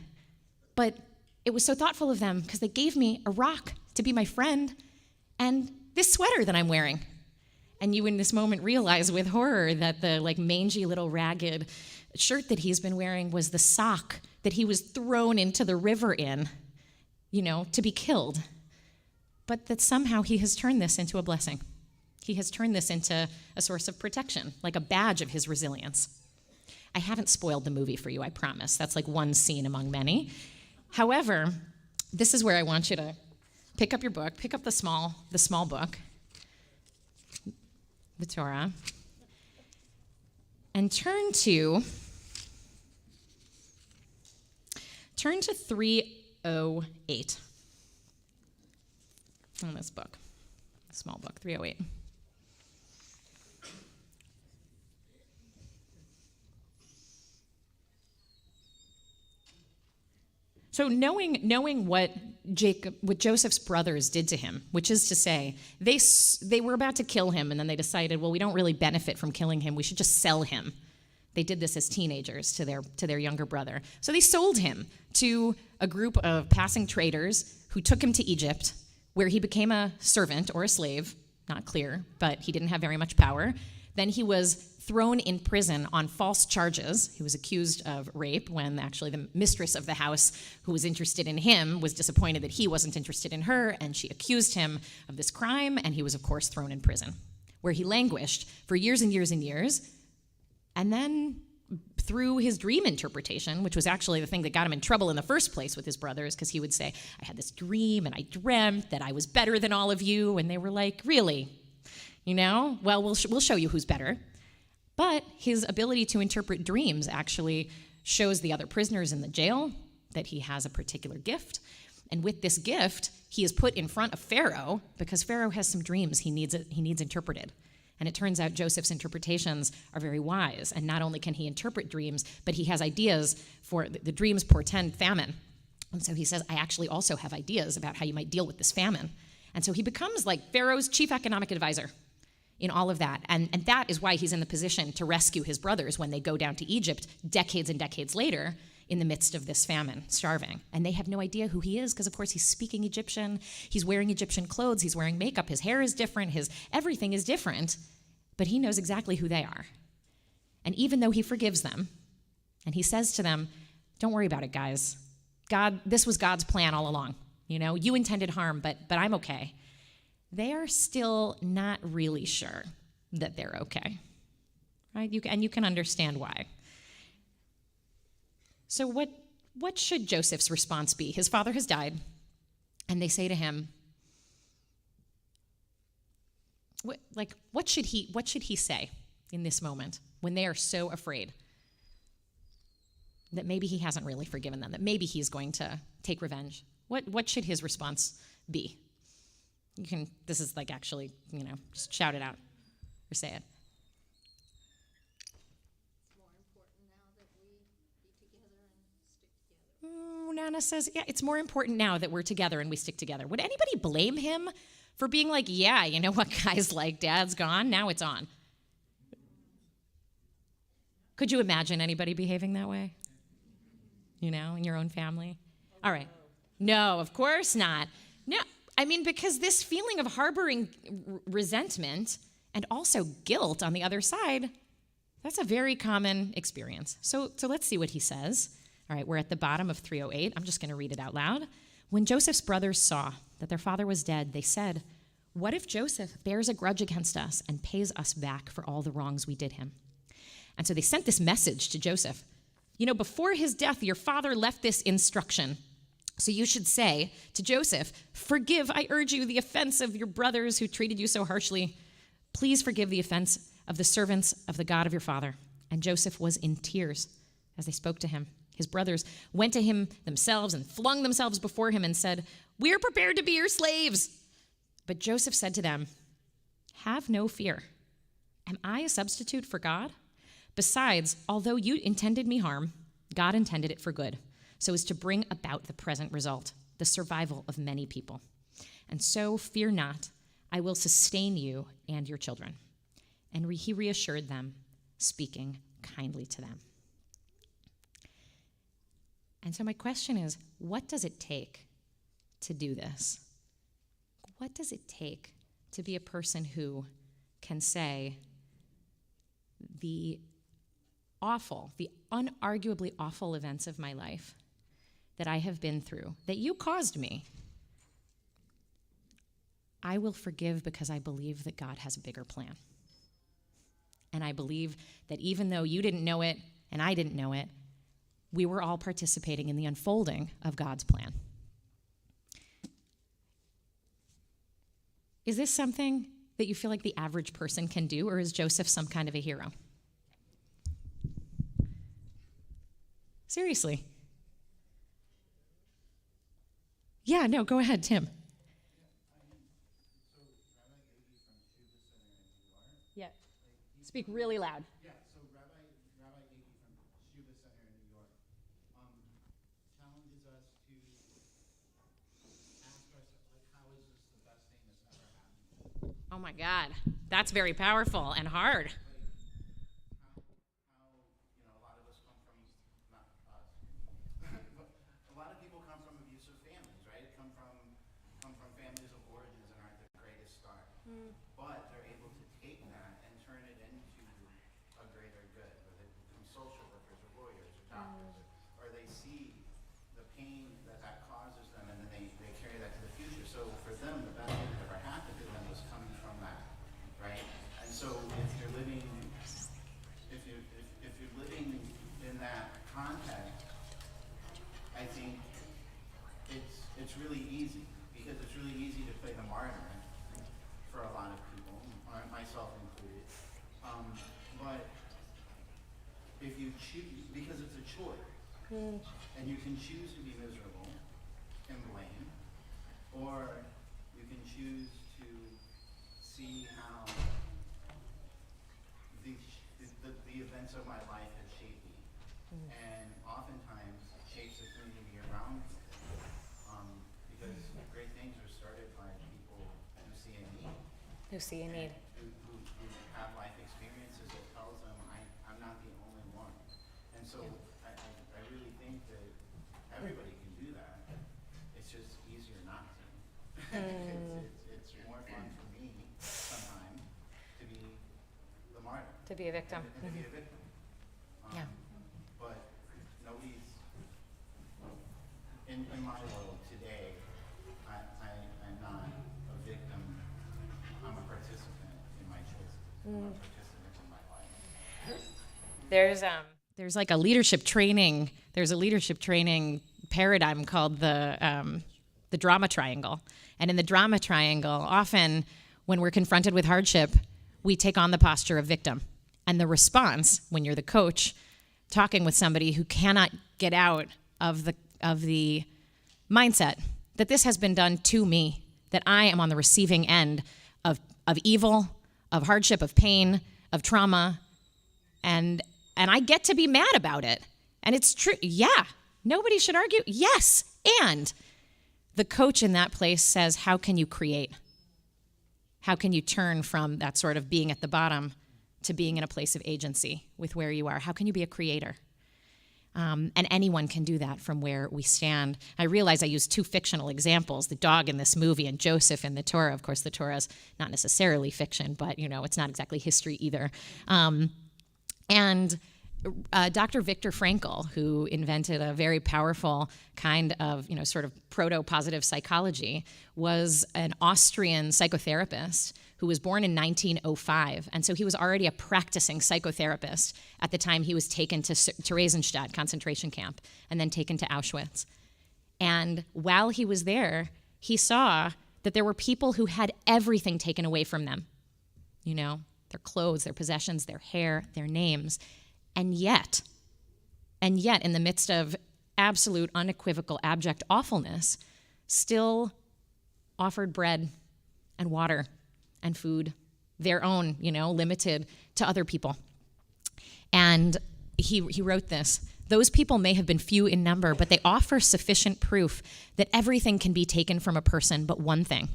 But it was so thoughtful of them because they gave me a rock to be my friend and this sweater that I'm wearing. And you in this moment realize with horror that the mangy little ragged shirt that he's been wearing was the sock that he was thrown into the river in, to be killed. But that somehow he has turned this into a blessing. He has turned this into a source of protection, like a badge of his resilience. I haven't spoiled the movie for you, I promise. That's one scene among many. However, this is where I want you to pick up your book, pick up the small book, the Torah, and turn to 308 in this book, the small book, 308. So knowing what Joseph's brothers did to him, which is to say, they were about to kill him, and then they decided, well, we don't really benefit from killing him. We should just sell him. They did this as teenagers to their younger brother. So they sold him to a group of passing traders who took him to Egypt, where he became a servant or a slave, not clear, but he didn't have very much power. Then he was thrown in prison on false charges. He was accused of rape when actually the mistress of the house who was interested in him was disappointed that he wasn't interested in her, and she accused him of this crime, and he was, of course, thrown in prison, where he languished for years and years and years. And then through his dream interpretation, which was actually the thing that got him in trouble in the first place with his brothers, because he would say, I had this dream, and I dreamt that I was better than all of you, and they were like, really? Well, we'll show you who's better. But his ability to interpret dreams actually shows the other prisoners in the jail that he has a particular gift. And with this gift, he is put in front of Pharaoh because Pharaoh has some dreams he needs interpreted. And it turns out Joseph's interpretations are very wise. And not only can he interpret dreams, but he has ideas for the dreams portend famine. And so he says, I actually also have ideas about how you might deal with this famine. And so he becomes like Pharaoh's chief economic advisor in all of that. And that is why he's in the position to rescue his brothers when they go down to Egypt decades and decades later in the midst of this famine, starving. And they have no idea who he is because, of course, he's speaking Egyptian. He's wearing Egyptian clothes. He's wearing makeup. His hair is different. His everything is different. But he knows exactly who they are. And even though he forgives them, and he says to them, don't worry about it, guys. This was God's plan all along. You intended harm, but I'm okay. They are still not really sure that they're okay, right? You can understand why. So what should Joseph's response be? His father has died, and they say to him, what should he say in this moment when they are so afraid that maybe he hasn't really forgiven them, that maybe he's going to take revenge? What should his response be? This is actually, just shout it out or say it. Nana says, yeah, it's more important now that we're together and we stick together. Would anybody blame him for being like, yeah, you know what guys like, dad's gone, now it's on? Could you imagine anybody behaving that way? In your own family? All right. No, of course not. No. Because this feeling of harboring resentment and also guilt on the other side, that's a very common experience. So let's see what he says. All right, we're at the bottom of 308. I'm just going to read it out loud. When Joseph's brothers saw that their father was dead, they said, what if Joseph bears a grudge against us and pays us back for all the wrongs we did him? And so they sent this message to Joseph. Before his death, your father left this instruction. So you should say to Joseph, forgive, I urge you, the offense of your brothers who treated you so harshly. Please forgive the offense of the servants of the God of your father. And Joseph was in tears as they spoke to him. His brothers went to him themselves and flung themselves before him and said, "We are prepared to be your slaves." But Joseph said to them, "Have no fear. Am I a substitute for God? Besides, although you intended me harm, God intended it for good, so as to bring about the present result, the survival of many people. And so fear not, I will sustain you and your children." And he reassured them, speaking kindly to them. And so my question is, what does it take to do this? What does it take to be a person who can say the unarguably awful events of my life that I have been through, that you caused me, I will forgive because I believe that God has a bigger plan. And I believe that even though you didn't know it and I didn't know it, we were all participating in the unfolding of God's plan. Is this something that you feel like the average person can do, or is Joseph some kind of a hero? Seriously. Yeah, no, go ahead, Tim. Yeah. Speak really loud. Yeah, so Rabbi Iggy from Shuba Center in New York challenges us to ask ourselves, like, how is this the best thing that's ever happened? Oh my God, that's very powerful and hard. A lot of us come from, not us, but a lot of people come from abusive families, right? Come from families of origins and aren't the greatest start. But they're able to take that and turn it into a greater good, whether they become social workers or lawyers or doctors, or they see the pain that causes them and then they carry that to the future. So for them, the best thing that ever happened to them was coming from that, right? And so if you're living in that context, I think it's really easy, because it's really easy to play the martyr for a lot of people, myself included. But if you choose, because it's a choice, and you can choose to be miserable and blame, or you can choose to see how the events of my life have shaped me, and oftentimes shapes the community around me. Because great things are started by people who see a need. Who see a need. Who have life experiences that tells them I'm not the only one. And so I really think that everybody can do that. It's just easier not to. It's more fun for me sometimes to be the martyr. To be a victim. And to be a victim. Yeah. But nobody's, in my world today, I'm not a victim. I'm a participant in my choices. I'm a participant in my life. There's like a leadership training. There's a leadership training paradigm called the drama triangle. And in the drama triangle, often when we're confronted with hardship, we take on the posture of victim. And the response, when you're the coach, talking with somebody who cannot get out of the mindset that this has been done to me, that I am on the receiving end of evil, of hardship, of pain, of trauma, and I get to be mad about it. And it's true. Yeah, nobody should argue. Yes, and the coach in that place says, how can you create? How can you turn from that sort of being at the bottom to being in a place of agency with where you are? How can you be a creator? And anyone can do that from where we stand. I realize I used two fictional examples, the dog in this movie and Joseph in the Torah. Of course, the Torah is not necessarily fiction, but it's not exactly history either. And Dr. Viktor Frankl, who invented a very powerful kind of, sort of proto-positive psychology, was an Austrian psychotherapist who was born in 1905. And so he was already a practicing psychotherapist at the time he was taken to Theresienstadt concentration camp and then taken to Auschwitz. And while he was there, he saw that there were people who had everything taken away from them. Their clothes, their possessions, their hair, their names. And yet and yet in the midst of absolute, unequivocal, abject awfulness, still offered bread and water and food, their own, limited to other people. And he wrote this: those people may have been few in number, but they offer sufficient proof that everything can be taken from a person but one thing,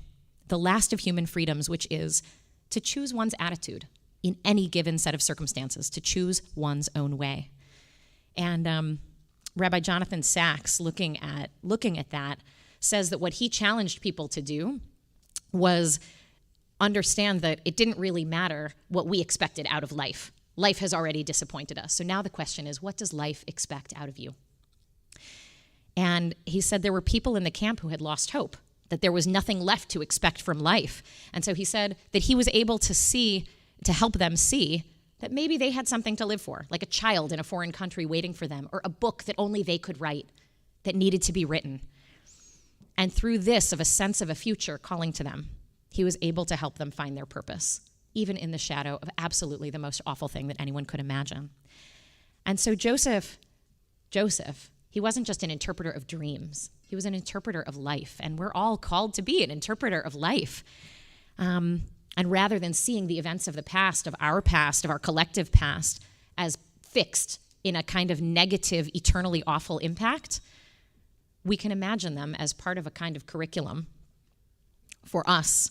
the last of human freedoms, which is to choose one's attitude in any given set of circumstances, to choose one's own way. And Rabbi Jonathan Sachs, looking at that, says that what he challenged people to do was understand that it didn't really matter what we expected out of life. Life has already disappointed us. So now the question is, what does life expect out of you? And he said there were people in the camp who had lost hope, that there was nothing left to expect from life. And so he said that he was able to help them see that maybe they had something to live for, like a child in a foreign country waiting for them, or a book that only they could write, that needed to be written. And through this, of a sense of a future calling to them, he was able to help them find their purpose, even in the shadow of absolutely the most awful thing that anyone could imagine. And so Joseph, he wasn't just an interpreter of dreams. He was an interpreter of life, and we're all called to be an interpreter of life. And rather than seeing the events of the past, of our collective past, as fixed in a kind of negative, eternally awful impact, we can imagine them as part of a kind of curriculum for us,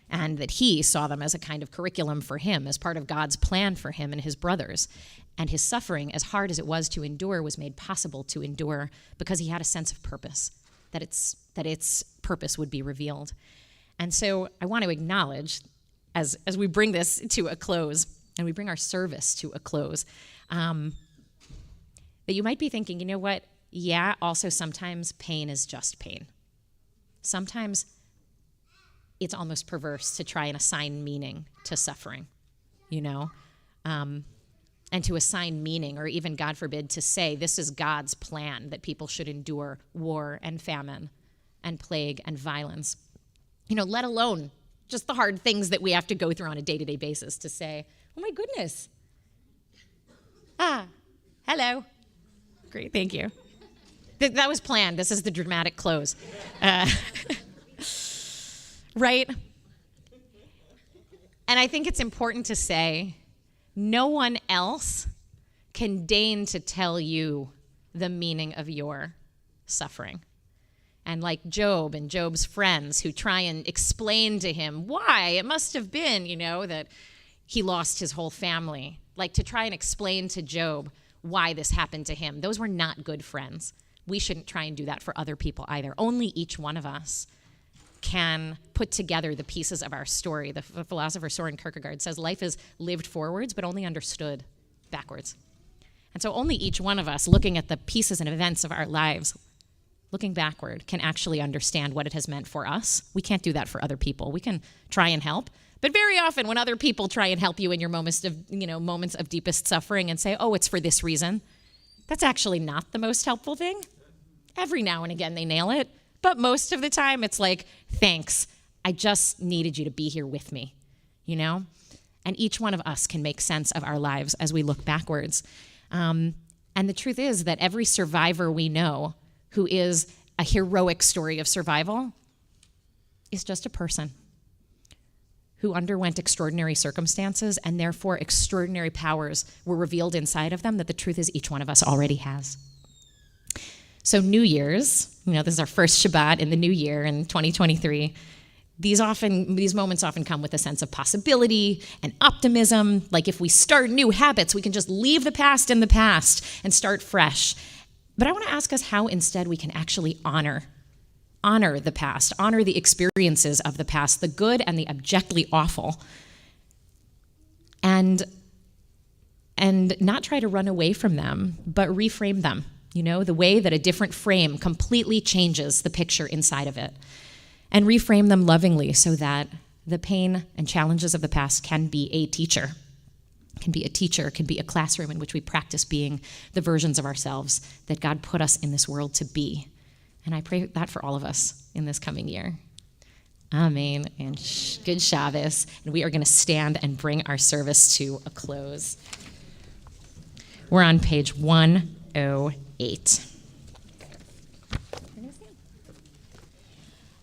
and that he saw them as a kind of curriculum for him, as part of God's plan for him and his brothers. And his suffering, as hard as it was to endure, was made possible to endure because he had a sense of purpose, that its purpose would be revealed. And so I want to acknowledge, as we bring this to a close, and we bring our service to a close, that you might be thinking, you know what? Yeah, also sometimes pain is just pain. Sometimes it's almost perverse to try and assign meaning to suffering, and to assign meaning, or even, God forbid, to say this is God's plan, that people should endure war and famine and plague and violence, let alone just the hard things that we have to go through on a day-to-day basis, to say, oh my goodness. Hello. Great, thank you. That was planned. This is the dramatic close. Right? And I think it's important to say, no one else can deign to tell you the meaning of your suffering. And like Job and Job's friends who try and explain to him why it must have been, that he lost his whole family, like to try and explain to Job why this happened to him. Those were not good friends. We shouldn't try and do that for other people either. Only each one of us can put together the pieces of our story. The philosopher Soren Kierkegaard says life is lived forwards, but only understood backwards. And so only each one of us, looking at the pieces and events of our lives, looking backward, can actually understand what it has meant for us. We can't do that for other people. We can try and help, but very often when other people try and help you in your moments of deepest suffering and say, oh, it's for this reason, that's actually not the most helpful thing. Every now and again they nail it, but most of the time it's like, thanks, I just needed you to be here with me, And each one of us can make sense of our lives as we look backwards. And the truth is that every survivor we know who is a heroic story of survival is just a person who underwent extraordinary circumstances, and therefore extraordinary powers were revealed inside of them that the truth is each one of us already has. So New Year's, this is our first Shabbat in the new year in 2023. These moments often come with a sense of possibility and optimism. Like if we start new habits, we can just leave the past in the past and start fresh. But I want to ask us how instead we can actually honor the past, honor the experiences of the past, the good and the abjectly awful, and not try to run away from them, but reframe them. The way that a different frame completely changes the picture inside of it, and reframe them lovingly so that the pain and challenges of the past can be a teacher, can be a classroom in which we practice being the versions of ourselves that God put us in this world to be. And I pray that for all of us in this coming year. Amen. And good Shabbos. And we are going to stand and bring our service to a close. We're on page 1. 808.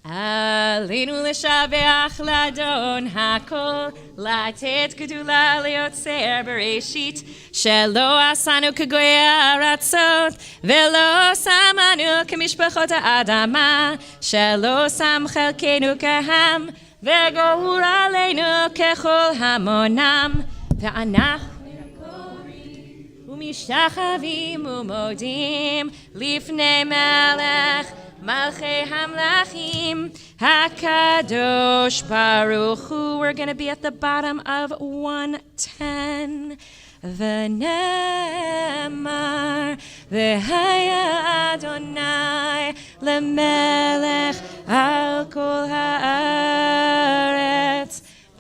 עלינו לשבח לאדון הכל, לתת גדולה ליוצר בראשית, שלא עשנו כגויי הארצות, ולא שמנו כמשפחות האדמה, שלא שם חלקנו כהם, וגור עלינו ככל המונם, ואנחנו ומשתחווים ומודים לפני מלך מלכי המלכים, HaKadosh Baruch Hu. We're going to be at the bottom of 110. V'nemar v'haya Adonai lemelech al kol haaretz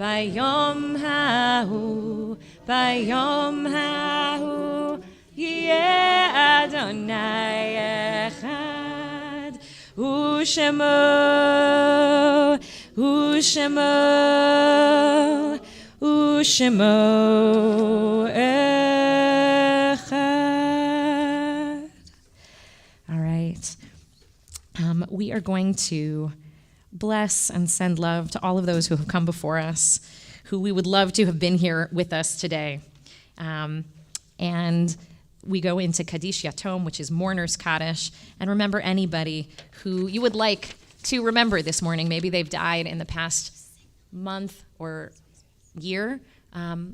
bayom hahu yeh Adonai echad Ushemo echad. All right. We are going to bless and send love to all of those who have come before us, who we would love to have been here with us today. And we go into Kaddish Yatom, which is Mourner's Kaddish, and remember anybody who you would like to remember this morning. Maybe they've died in the past month or year,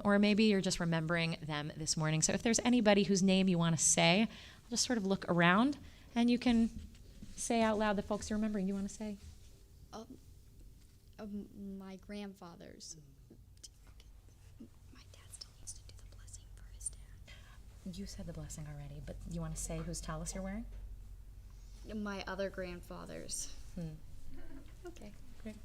or maybe you're just remembering them this morning. So if there's anybody whose name you want to say, I'll just sort of look around, and you can say out loud the folks you're remembering. You want to say? My grandfather's. My dad still needs to do the blessing for his dad. You said the blessing already, but you want to say whose tallis you're wearing? My other grandfather's. Okay, great.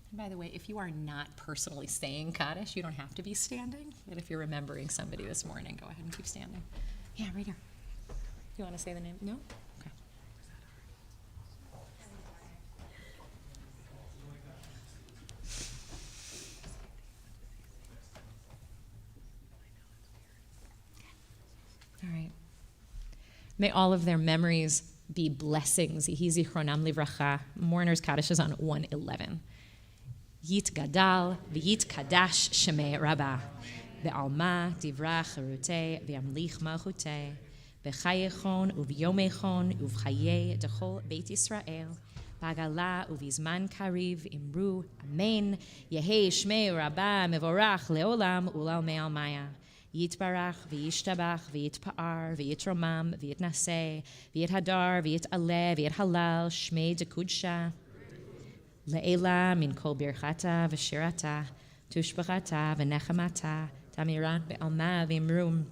And by the way, if you are not personally saying Kaddish, you don't have to be standing. But if you're remembering somebody this morning, go ahead and keep standing. Yeah, right here. You want to say the name? No? Okay. All right. May all of their memories be blessings. Yehi zichronam livracha. Mourner's Kaddish is on 111. Yit gadal v'yit kadash shemei rabba. Ve'alma divrach cherutei ve'amlich malchutei. B'chayechon u'v'yomechon u'v'chayei dechol Beit Yisrael. B'agala u'v'zman kariv imru amen. Yehei shmei rabba mevorach leolam ulal me'almaya. Yitbarach v'yishtabach v'yitpa'ar v'yitromam v'yitnaseh v'yithadar v'yitaleh v'yithalal shmei dekudsha. Le'ela min kol birchata v'shirata tushbachata v'nechamata tamirat be'alma v'imrum.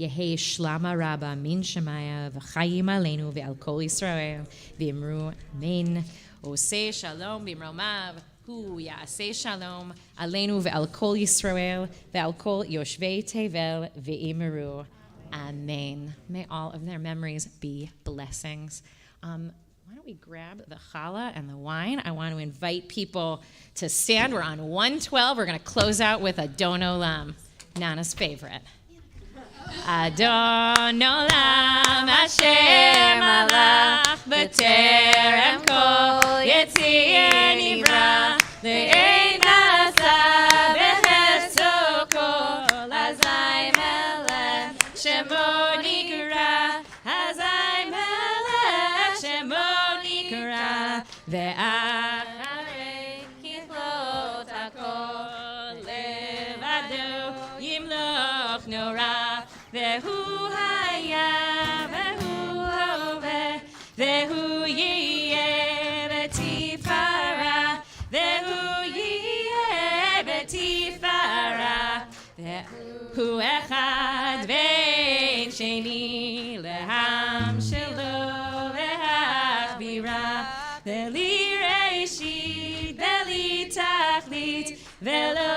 Yehei shlama rabba min shemaya v'chayim aleinu ve'al kol Yisrael v'imru amen. Oseh shalom b'imromav hu ya'aseh shalom aleinu ve'al kol Yisrael ve'al kol yoshvei tevel v'imru amen. May all of their memories be blessings. Why don't we grab the challah and the wine? I want to invite people to stand. We're on 112. We're going to close out with Adon Olam, Nana's favorite. Adon Olam Hashem alach b'terem kol yetzir nivra le'ein asa b'chesto kol azay melech shemo nikra azay melech shemo nikra ve'acharei kichlot hakol levado yimloch norah Vehu haya, vehu hove, vehu yeh betifara, vehu yeh betifara, vehu echad ve'en sheni leham shelo ve'achbira, ve'li reishit, ve'li tachlit, ve'lo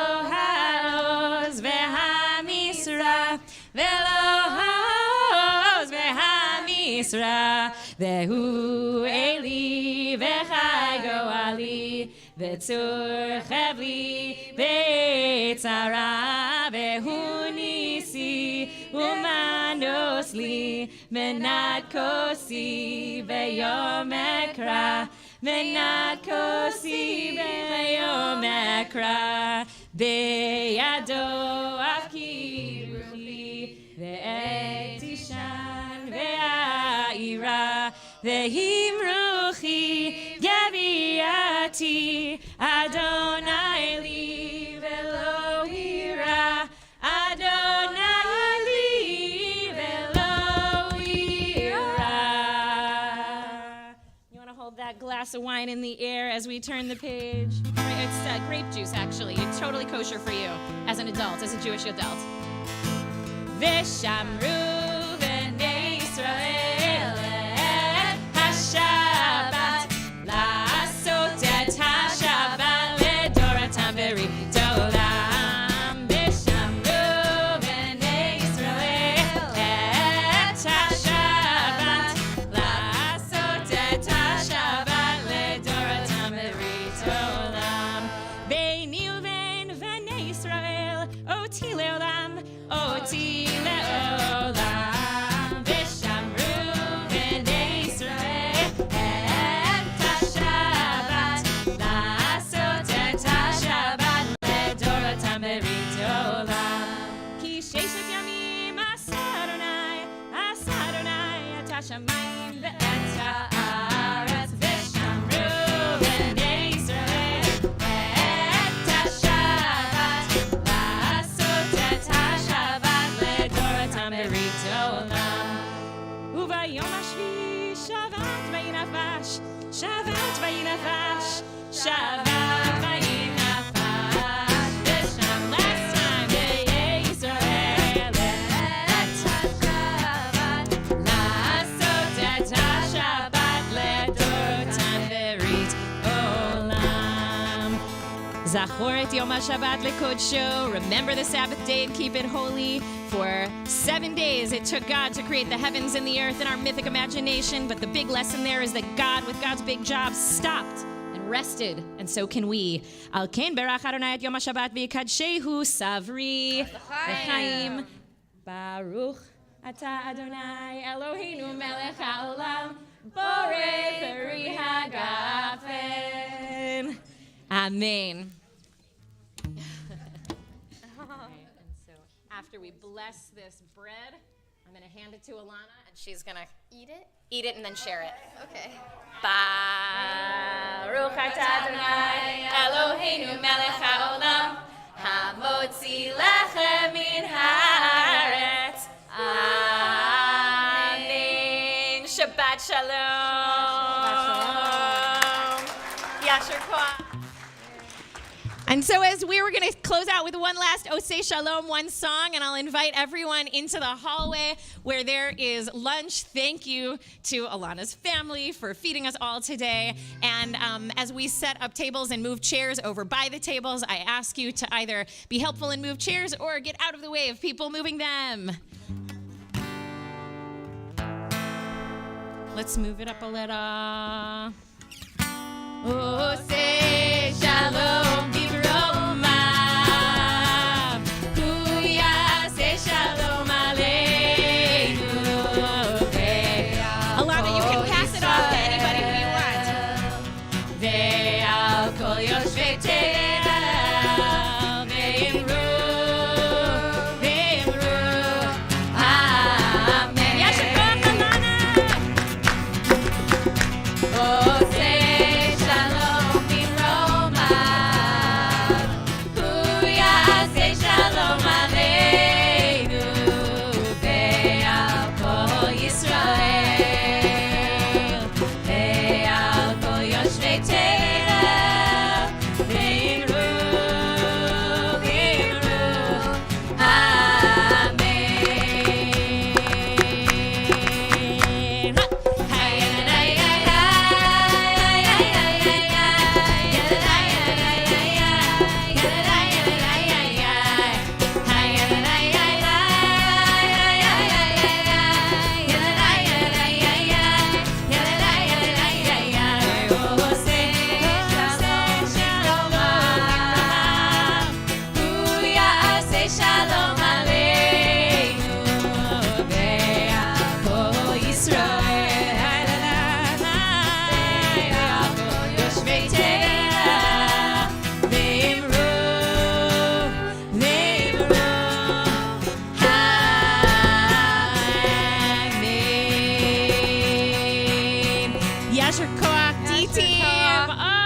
Yisra, Vehu Eli, Vechai Goali, Vetzur Chevli, Vetzara, Vehu Nisi, Umanos Li, Menat Kosi, Veyom Ekra, Menat Kosi, Veyom Ekra, Beyado Afki Ruchi, Ve'etishan Ve'aira, Ve'him Ruchi, Yaviati, Adonai Li, Ve'lo Ira, Adonai Li, Ve'lo Ira. You want to hold that glass of wine in the air as we turn the page? It's grape juice, actually. It's totally kosher for you as an adult, as a Jewish adult. V'shamru b'nei Yisrael et ha-Shabbat, la'asot et ha-Shabbat ledoratam v'ritolam. V'shamru b'nei Yisrael et ha-Shabbat, la'asot et ha-Shabbat ledoratam v'ritolam. Beini uvein b'nei Yisrael, oti leolam, oti leolam. V'shamru b'nei Yisrael et ha-Shabbat, la'asot et ha-Shabbat ledoratam v'ritolam. Ki sheshet yamim asa Adonai et ha-shamayim ve'et ha'aretz. V'shamru b'nei Yisrael et ha-Shabbat, la'asot et ha-Shabbat ledoratam v'ritolam. Uvayom hashvi Shabbat vayinafash, Shabbat vayinafash, Shabbat vayinafash. V'sham last time b'nei Yisrael et ha-Shabbat, la'asot et ha-Shabbat ledoratam v'ritolam. Zachor et Yom HaShabbat lekodsho. Remember the Sabbath day and keep it holy. For 7 days it took God to create the heavens and the earth in our mythic imagination, but the big lesson there is that God, with God's big job, stopped and rested, and so can we. Al ken berach Adonai et Yom HaShabbat v'yikadshehu savri v'chaim. Baruch ata Adonai Eloheinu melech haolam, borei peri hagafen. Amen. And so after we bless this bread, I'm going to hand it to Alana, and she's going to eat it and then share it. Okay. Baruch atah Adonai Eloheinu melech haolam, hamotzi lechem min haaretz. Amen. Shabbat shalom. Yasher koach. And so as we were going to close out with one last Oseh Shalom, one song, and I'll invite everyone into the hallway where there is lunch. Thank you to Alana's family for feeding us all today. And as we set up tables and move chairs over by the tables, I ask you to either be helpful and move chairs or get out of the way of people moving them. Let's move it up a little. Oseh Shalom Bivromav, Hu Yaseh Shalom Aleinu. Alana, you can pass it off to anybody who you want. Ve'al kol yoshvei Tel ve'imru Amen. Yasher koach Alana. Oseh Shalom Bivromav. Koach D-Team.